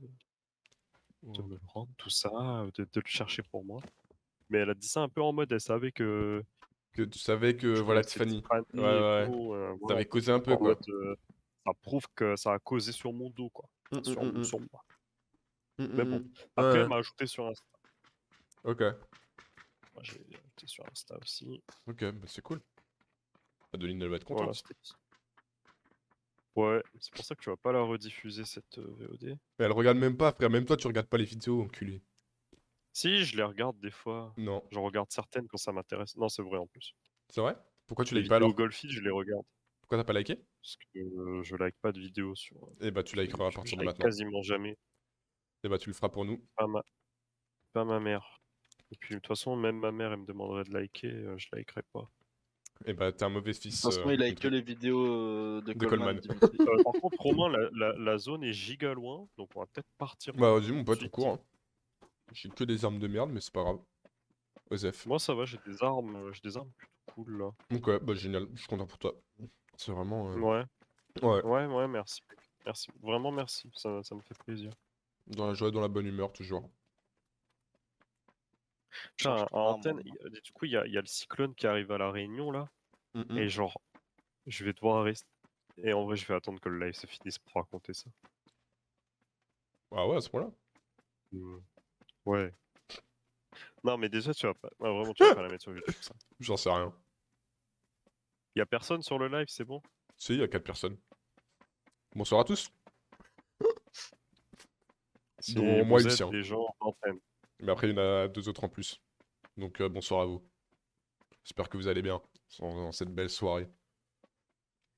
de me le rendre, tout ça, de le chercher pour moi. Mais elle a dit ça un peu en mode, elle savait que Que tu savais que, je voilà, connaissais Tiffany. Tiffany Ouais, et ouais. tout. Voilà, T'avais un peu, causé tu un vois, peu, en quoi. mode ça prouve que ça a causé sur mon dos, quoi. Enfin, sur moi. Mais bon, après, elle Ouais. m'a ajouté sur Insta. Ok. Moi, j'ai ajouté sur Insta aussi. Ok, bah c'est cool. Adeline, elle va être Voilà, contente. c'était. Ouais, c'est pour ça que tu vas pas la rediffuser cette VOD. Mais elle regarde même pas, frère. Même toi, tu regardes pas les vidéos, enculé. Si, je les regarde des fois. Non. Je regarde certaines quand ça m'intéresse. Non, c'est vrai en plus. C'est vrai? Pourquoi tu Les likes pas vidéos alors? Golfi, je les regarde. Pourquoi t'as pas liké? Parce que je like pas de vidéos sur, Eh bah, tu sur likeras à YouTube. partir Je de like maintenant. quasiment jamais. Eh bah, tu le feras pour nous. Pas ma mère. Et puis de toute façon, même ma mère, elle me demanderait de liker, je likerai pas. Eh bah, t'es un mauvais De fils, toute façon, il a que Dimitri. les vidéos de De Coleman, Coleman. Dimitri. Par contre, Romain, la zone est giga loin, donc on va peut-être partir. Bah, vas-y, mon tout de pote, on suite. court. Hein. J'ai que des armes de merde, mais c'est pas grave. Osef. Moi, ça va, j'ai des armes plutôt cool là. Donc, ouais, bah, génial. Je suis content pour toi. C'est vraiment. Ouais, Ouais, ouais, merci. Merci, vraiment merci, ça me fait plaisir. dans la joie, dans la bonne humeur, toujours. Putain, Change à ton âme, antenne, du coup, il y a le cyclone qui arrive à La Réunion, là, Mhm. et genre, je vais devoir rester. Et en vrai, je vais attendre que le live se finisse pour raconter ça. Ah ouais, à ce point-là. Ouais. Non, mais déjà, tu vas pas. Ouais, vraiment, tu vas pas la mettre sur YouTube, ça. J'en sais rien. Y a personne sur le live, c'est bon? Si, il y a 4 personnes. Bonsoir à tous. Si Dont moi vous ici. êtes Hein. des gens d'antenne. Mais après, il y en a 2 autres en plus. Donc bonsoir à vous. J'espère que vous allez bien dans cette belle soirée.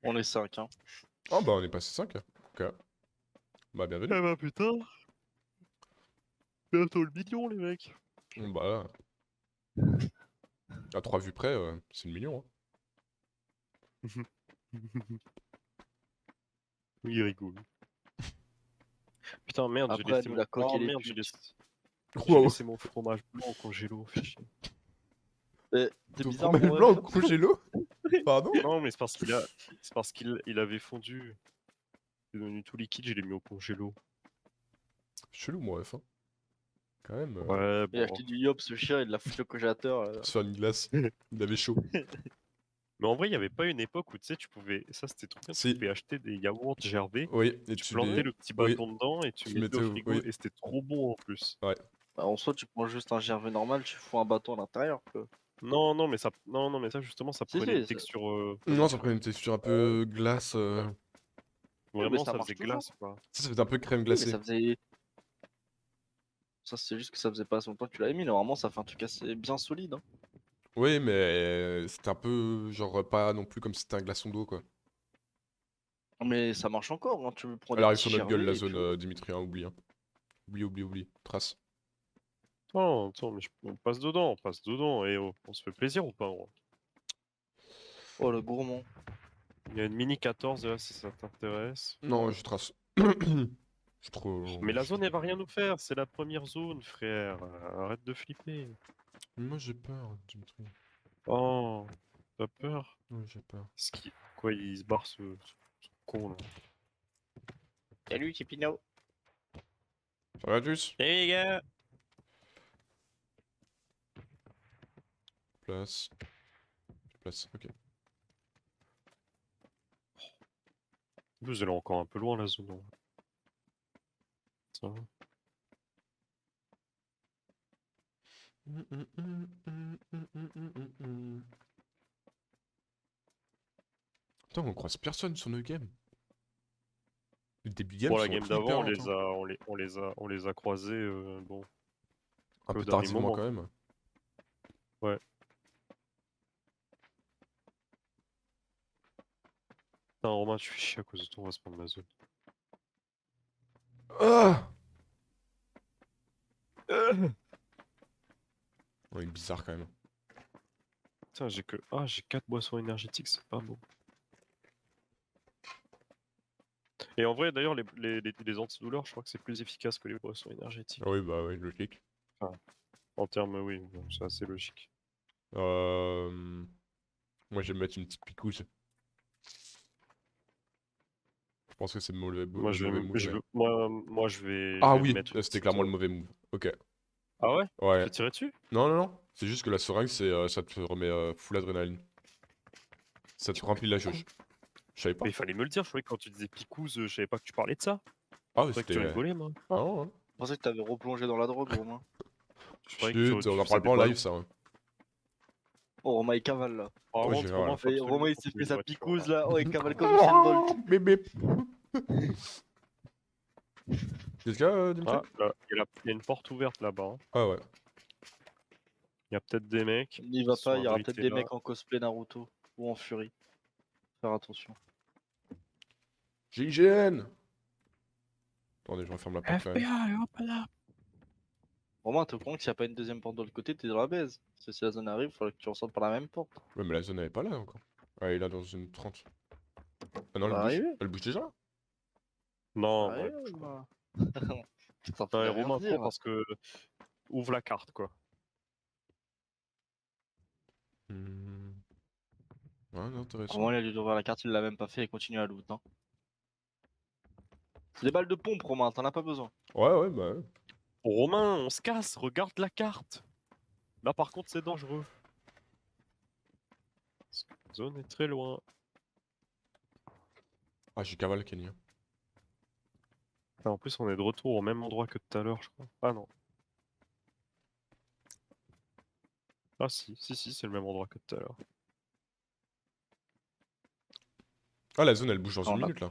On est 5, hein. Ah bah on est passé 5. Ok. Bah bienvenue. Eh bah putain! Bientôt le million, les mecs! Bah à 3 vues près, c'est le million. Hein. Oui, il rigole. Putain, merde, j'ai Après, laissé nous, mon. la coque Oh et les merde, putes. j'ai Wow. laissé mon fromage blanc au congélo, fait chier. T'es Ton bizarre, fromage mon blanc au ref. congélo. Pardon. Non, mais c'est parce qu'il avait fondu. C'est devenu tout liquide, je l'ai mis au congélo. Chelou mon ref. Hein. Quand même. Ouais, Il a bon. acheté du yop, ce chien, il l'a foutu au congélateur. Se faire une glace. Il avait chaud. Mais en vrai, il n'y avait pas une époque où tu sais, tu pouvais. Ça, c'était trop bien. Tu Si. pouvais acheter des yaourts Gervais. Oui, et Tu tu plantais les. le petit Oui, bâton dedans et tu tu mettais mettais au au. frigo Oui. et c'était trop bon en plus. Ouais. Bah, en soi, tu prends juste un gervais normal, tu fous un bâton à l'intérieur, quoi. Non, mais ça justement, ça Si, prenait une si, texture. Non, ça prenait une texture un peu glace. oui, mais Vraiment, ça ça marche faisait toujours. glace, quoi. Ça fait un peu crème Oui, mais glacée. ça faisait. Ça, c'est juste que ça faisait pas assez longtemps que tu l'avais mis. Normalement, ça fait un truc assez bien solide. Hein. Oui, mais c'était un peu genre pas non plus comme si c'était un glaçon d'eau quoi. Mais ça marche encore. Hein. Tu prends Elle des arrive petits sur notre gueule la gervais et zone puis. Dimitri, hein, oublie. Hein. Oublie. Trace. Attends, mais on passe dedans. Et oh, on se fait plaisir ou pas, gros? Oh, le gourmand. Il y a une mini 14 là, si ça t'intéresse. Non, je trace. Je suis trop. Mais la zone, elle va rien nous faire. C'est la première zone, frère. Arrête de flipper. Moi j'ai peur, Dimitri. Oh, t'as peur? Oui, j'ai peur. Quoi, il se barre ce con là. Salut, Tipino. Ça va tous? Hey les gars! Place. Place, ok. En plus, elle est encore un peu loin la zone. Ça va. Putain, on croise personne sur nos games. Les début game Bon, la sont game tous hyper d'avant, lents. Hein. on les a croisés, bon, Un au peu dernier tardivement moment. quand même. Ouais. Putain, Romain, tu fais chier à cause de toi, on va se prendre ma zone. Ah! On est bizarre quand même. Putain, j'ai 4 boissons énergétiques, c'est pas beau. Et en vrai, d'ailleurs, les antidouleurs, je crois que c'est plus efficace que les boissons énergétiques. Ah oui, bah oui, logique. En termes, oui, bon, c'est assez logique. Moi, je vais me mettre une petite picouse. Je pense que c'est le mauvais, Moi, le mauvais move. Mais... je Ah vais me oui, mettre une c'était petite, clairement le mauvais move. Ok. Ah ouais? Tu te Ouais. fais tirer dessus? Non. C'est juste que la seringue, ça te remet full adrénaline. Ça te remplit la jauge. Je savais pas. Mais il fallait me le dire, je croyais que quand tu disais picouse, je savais pas que tu parlais de ça. Ah Je oui, croyais que tu c'était. rigolais, moi. Ah non, hein. Je pensais que t'avais replongé dans la drogue, Romain. Je croyais que Chut, on en faisais parle des pas en live, ballons. ça. Hein. Oh, Romain, il cavale là. Par Ouais, contre, j'ai Romain, rien. faut Et absolument Romain, il qu'on s'est trouve fait une sa voiture, picouse là. là. Oh, il cavale comme Usain Bolt. Bébé. Qu'est-ce qu'il y a, Dimitri? Ah, là, il y a une porte ouverte là-bas. Hein. Ah ouais. Il y a peut-être des mecs N'y qui va sont pas, il y aura peut-être abrités des là. mecs en cosplay Naruto ou en Fury. Faire attention. GIGN. Attendez, je referme la porte quand même. FBI, hop là. Romain, t'es au courant que s'il n'y a pas une deuxième porte de l'autre côté, t'es dans la baise. Parce que si la zone arrive, il faudrait que tu ressortes par la même porte. Ouais, mais la zone, elle est pas là encore. Ah, elle est là dans une 30. Ah non, Ça va arriver. Elle bouge déjà? Non, Ça va ouais. arriver, Romain. Putain, Putain, faut et rien Romain, dire. trop parce que. Ouvre la carte, quoi. Hmm. Ouais, non, À un intéressant. moment, il a dû ouvrir la carte, il l'a même pas fait et continue à loot. Hein. C'est des balles de pompe, Romain, t'en as pas besoin. Ouais, ouais, bah ouais. Oh, Romain, on se casse, regarde la carte. Là par contre c'est dangereux. Parce que la zone est très loin. Ah, j'ai cavale Kenny. Ah, en plus on est de retour au même endroit que tout à l'heure je crois. Ah non. Ah si c'est le même endroit que tout à l'heure. Ah, la zone, elle bouge dans une On a, minute, là.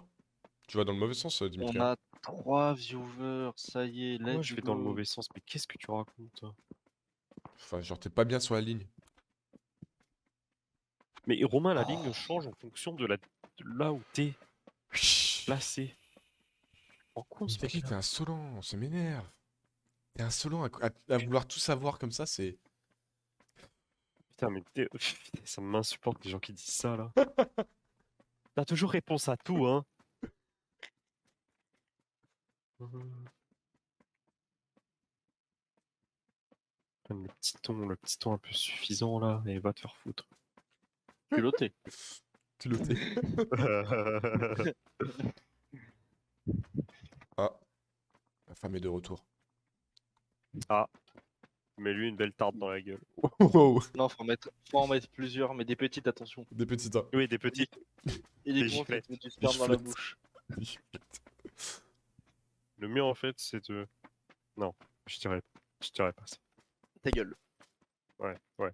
Tu vas dans le mauvais sens, Dimitri. on a 3 viewers, ça y est, Quoi let's je vais dans le go. mauvais sens, mais qu'est-ce que tu racontes toi? Enfin, genre, t'es pas bien sur la ligne. Mais Romain la Oh. ligne change en fonction de là où t'es placé. En con ce Dimitri, mec t'es là. insolent, ça m'énerve. T'es insolent à vouloir tout savoir comme ça, c'est... Putain mais ça m'insupporte les gens qui disent ça là. T'as toujours réponse à tout hein. Le petit ton un peu suffisant là, et va te faire foutre. Culotté. Culotté. Ah, ma femme est de retour. Ah, mets-lui une belle tarte dans la gueule. Wow, Non, faut en mettre plusieurs, mais des petites, attention. des petites, hein. Oui, des petites. Et Des des gros, ça giflettes. te met du sperme dans la giflettes. bouche. Le mieux en fait, c'est de. Non, je dirais pas ça. Ta gueule. Ouais, ouais.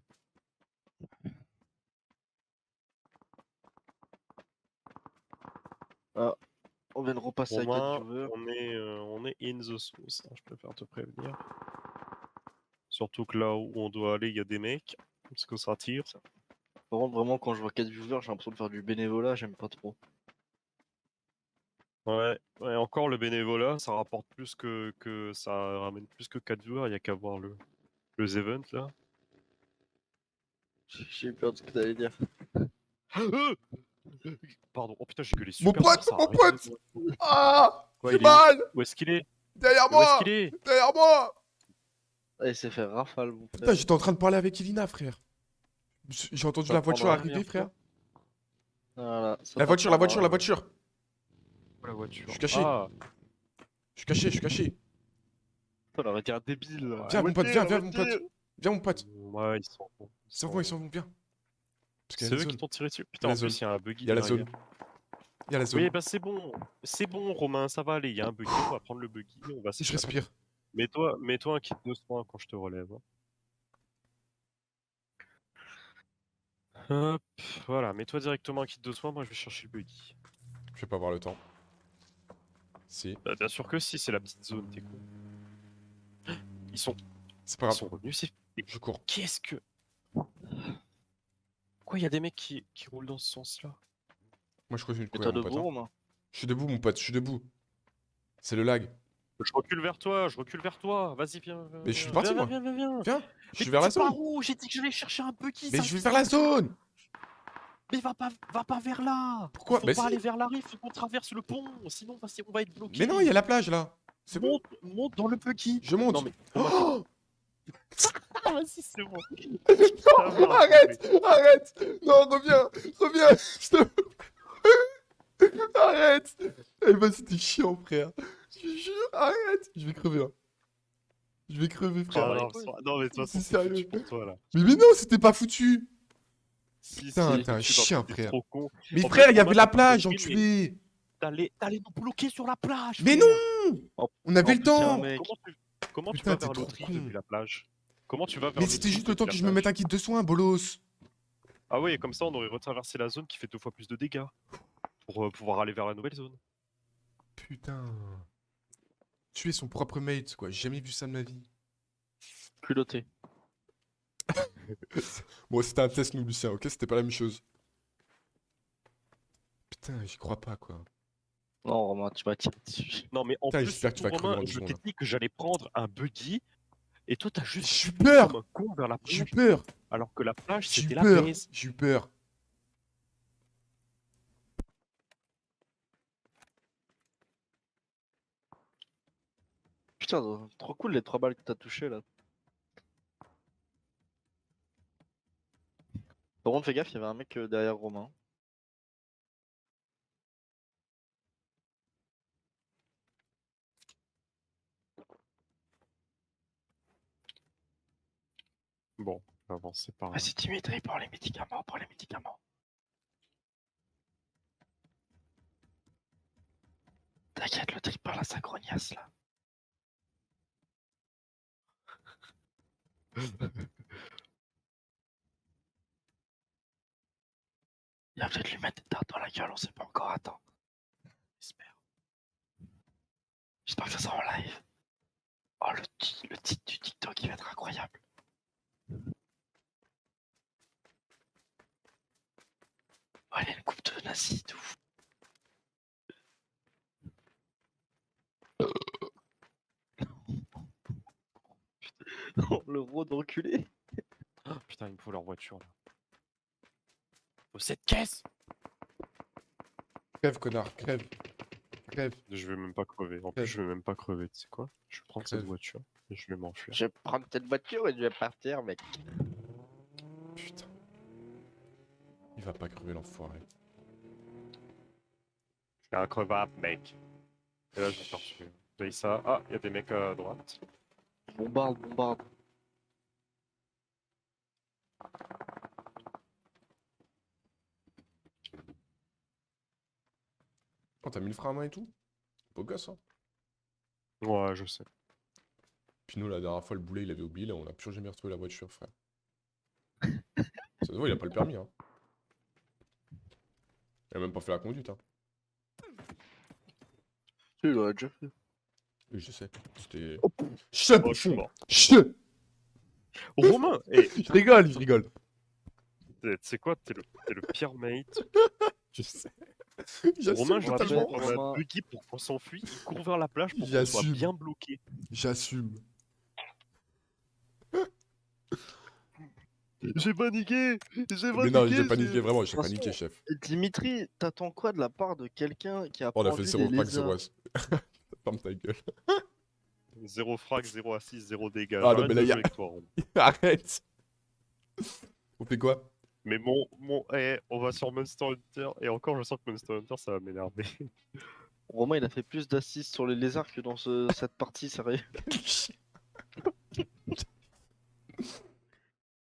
Ah, on vient de repasser à 4 Romain, viewers. on est in the sauce, hein, je préfère te prévenir. Surtout que là où on doit aller, il y a des mecs, parce que ça tire. Par contre, vraiment, quand je vois 4 viewers, j'ai l'impression de faire du bénévolat, j'aime pas trop. Ouais, ouais, encore le bénévolat, ça rapporte plus que ça ramène plus que 4 joueurs, il y a qu'à voir le event là. J'ai peur de ce que t'allais dire. Pardon, oh putain, j'ai gueulé Mon super fort, pote, ça a mon arrêté pote. de- Ah, Quoi, j'ai il est où? mal. Où est-ce qu'il est? Derrière Mais où est-ce moi, qu'il est? derrière moi. Ah, il s'est fait rafale, mon Putain, frère. j'étais en train de parler avec Elina, frère. J'ai entendu Ça la va prendre voiture un arriver, mur, frère. Voilà, ça La voiture, la t'apprendra. voiture, la voiture. La voiture. Je suis caché. Ah, Je suis caché, je suis caché. Putain, on aurait été un débile. Là. Viens, mon pote, viens, La viens, mon pote. voiture. Viens, mon pote. ouais, ils sont bons. Ils s'en vont bien. Parce qu'il y C'est a la eux qui zone. t'ont tiré dessus. Il y Putain, a la en plus, zone. il y a un buggy Il y a la derrière. zone. Il y a la zone. Oui, bah c'est bon, Romain, ça va aller. Il y a un buggy, on va prendre le buggy, on va Si je s'échapper. respire. Mets-toi un kit de soin quand je te relève. hein. Hop, voilà, mets-toi directement un kit de soin, moi je vais chercher le buggy. Je vais pas avoir le temps. Si. Bah, bien sûr que si, c'est la petite zone, t'es con. Ils sont, C'est pas ils grave. sont revenus, c'est. Je cours. Qu'est-ce que. Quoi, il y a des mecs qui roulent dans ce sens-là? Moi, je continue de Et courir, toi mon pote. debout, hein. Romain? Je suis debout, mon pote. Je suis debout. C'est le lag. Je recule vers toi, vas-y, viens. Mais je suis parti, moi. Viens. Viens. Je Mais suis vers la dis pas zone. où? J'ai dit que j'allais chercher un buggy, Mais ça je vais fait vers la ça. zone. Mais va pas vers là! Pourquoi? Faut Bah pas si. aller vers la rive, faut qu'on traverse le pont, sinon on va être bloqué. Mais non, il y a la plage, là. C'est bon. Monte dans le buggy. Je monte. Non mais. Oh Vas-y, c'est bon. non, arrête. Arrête. Non, reviens. S'il te plaît. Arrête. Eh ben, c'était chiant, frère. Je te jure, arrête. Je vais crever, là. Je vais crever, frère. Ah, non, non, mais de toute C'est façon, c'est sérieux. foutu pour toi là. Mais non, c'était pas foutu. Si, Putain, si, t'es un tu chien, t'es frère. trop con. Mais En frère, fait, il y avait Romain, la t'as pas plage, compris, mais enculé. T'allais nous bloquer sur la plage. Mais frère. non. On avait En le plus, il y a un temps. mec. Comment tu Putain, vas t'es vers trop l'autre île con. depuis la plage? Comment tu vas vers Mais l'autre c'était île juste le temps depuis que la je me mette un plage kit de soins, bolos. Ah oui, comme ça on aurait retraversé la zone qui fait 2 fois plus de dégâts. Pour pouvoir aller vers la nouvelle zone. Putain. Tuer son propre mate, quoi. J'ai jamais vu ça de ma vie. Culotté. Bon, c'était un test, nous, Lucien, ok? C'était pas la même chose. Putain, j'y crois pas, quoi. Non, Romain, tu vas tirer dessus. Non mais en Putain, plus, j'espère que tu vas crever Romain, en 2 je t'ai secondes. dit que j'allais prendre un buggy. Et toi t'as juste J'ai eu foncé peur. comme un con vers la J'ai eu plage. peur. Alors que la plage J'ai eu c'était la peur. baise. J'ai eu peur. Putain, trop cool les 3 balles que t'as touché là. Par contre, fais gaffe, il y avait un mec derrière Romain. Bon, on va avancer par là. Vas-y, Dimitri, prends les médicaments, prends les médicaments. T'inquiète, le trip par la sagrognasse là. Il va peut-être lui mettre des tartes dans la gueule, on sait pas encore. Attends. J'espère. J'espère que ça sera en live. Oh, le titre du TikTok, il va être incroyable. Oh, il y a une coupe de nazis, de ouf. Non, le road enculé. Ah, putain, il me faut leur voiture là. Oh, cette caisse! Crève, connard, crève. Crève. Je vais même pas crever. En plus, je vais même pas crever. Tu sais quoi? Je vais prendre cette Crève. voiture et je vais m'enfuir. Je vais prendre cette voiture et je vais partir, mec. Putain. Il va pas crever l'enfoiré. Je suis un crevable, mec. Et là, je vais faire suivre. J'ai ça. Ah, il y a des mecs à droite. Bombarde, bombarde. Oh, t'as mis le frein à main et tout? Beau gosse, hein. Ouais, je sais. Puis nous, la dernière fois, le boulet, il avait oublié, là, on a plus jamais retrouvé la voiture, frère. Ça se voit, il a pas le permis, hein. Il a même pas fait la conduite, hein. Tu l'aurais déjà fait. Oui, je sais. C'était... Oh, Chut, Oh, je suis mort. Chut. Romain! Eh, Je rigole, je rigole. tu sais quoi? T'es le pire mate. Je sais. Romain, J'assume je totalement. on Romain. a buggy pour qu'on s'enfuit. Il court vers la plage pour qu'on soit J'assume. bien bloqué. J'assume. J'ai paniqué! J'ai Mais non, j'ai paniqué, vraiment, j'ai De toute paniqué, façon, chef. Dimitri, t'attends quoi de la part de quelqu'un qui a Oh, on a fait pendu 0 des frac, 0 lézards? as. Ferme ta gueule. 0 frag, 0 assist, 0 dégâts. Ah, non, J'arrête mais là, de y a- jouer avec toi, Romain. Arrête. On fait quoi? Mais on va sur Monster Hunter et encore je sens que Monster Hunter ça va m'énerver. Romain, il a fait plus d'assists sur les lézards que dans cette partie, sérieux.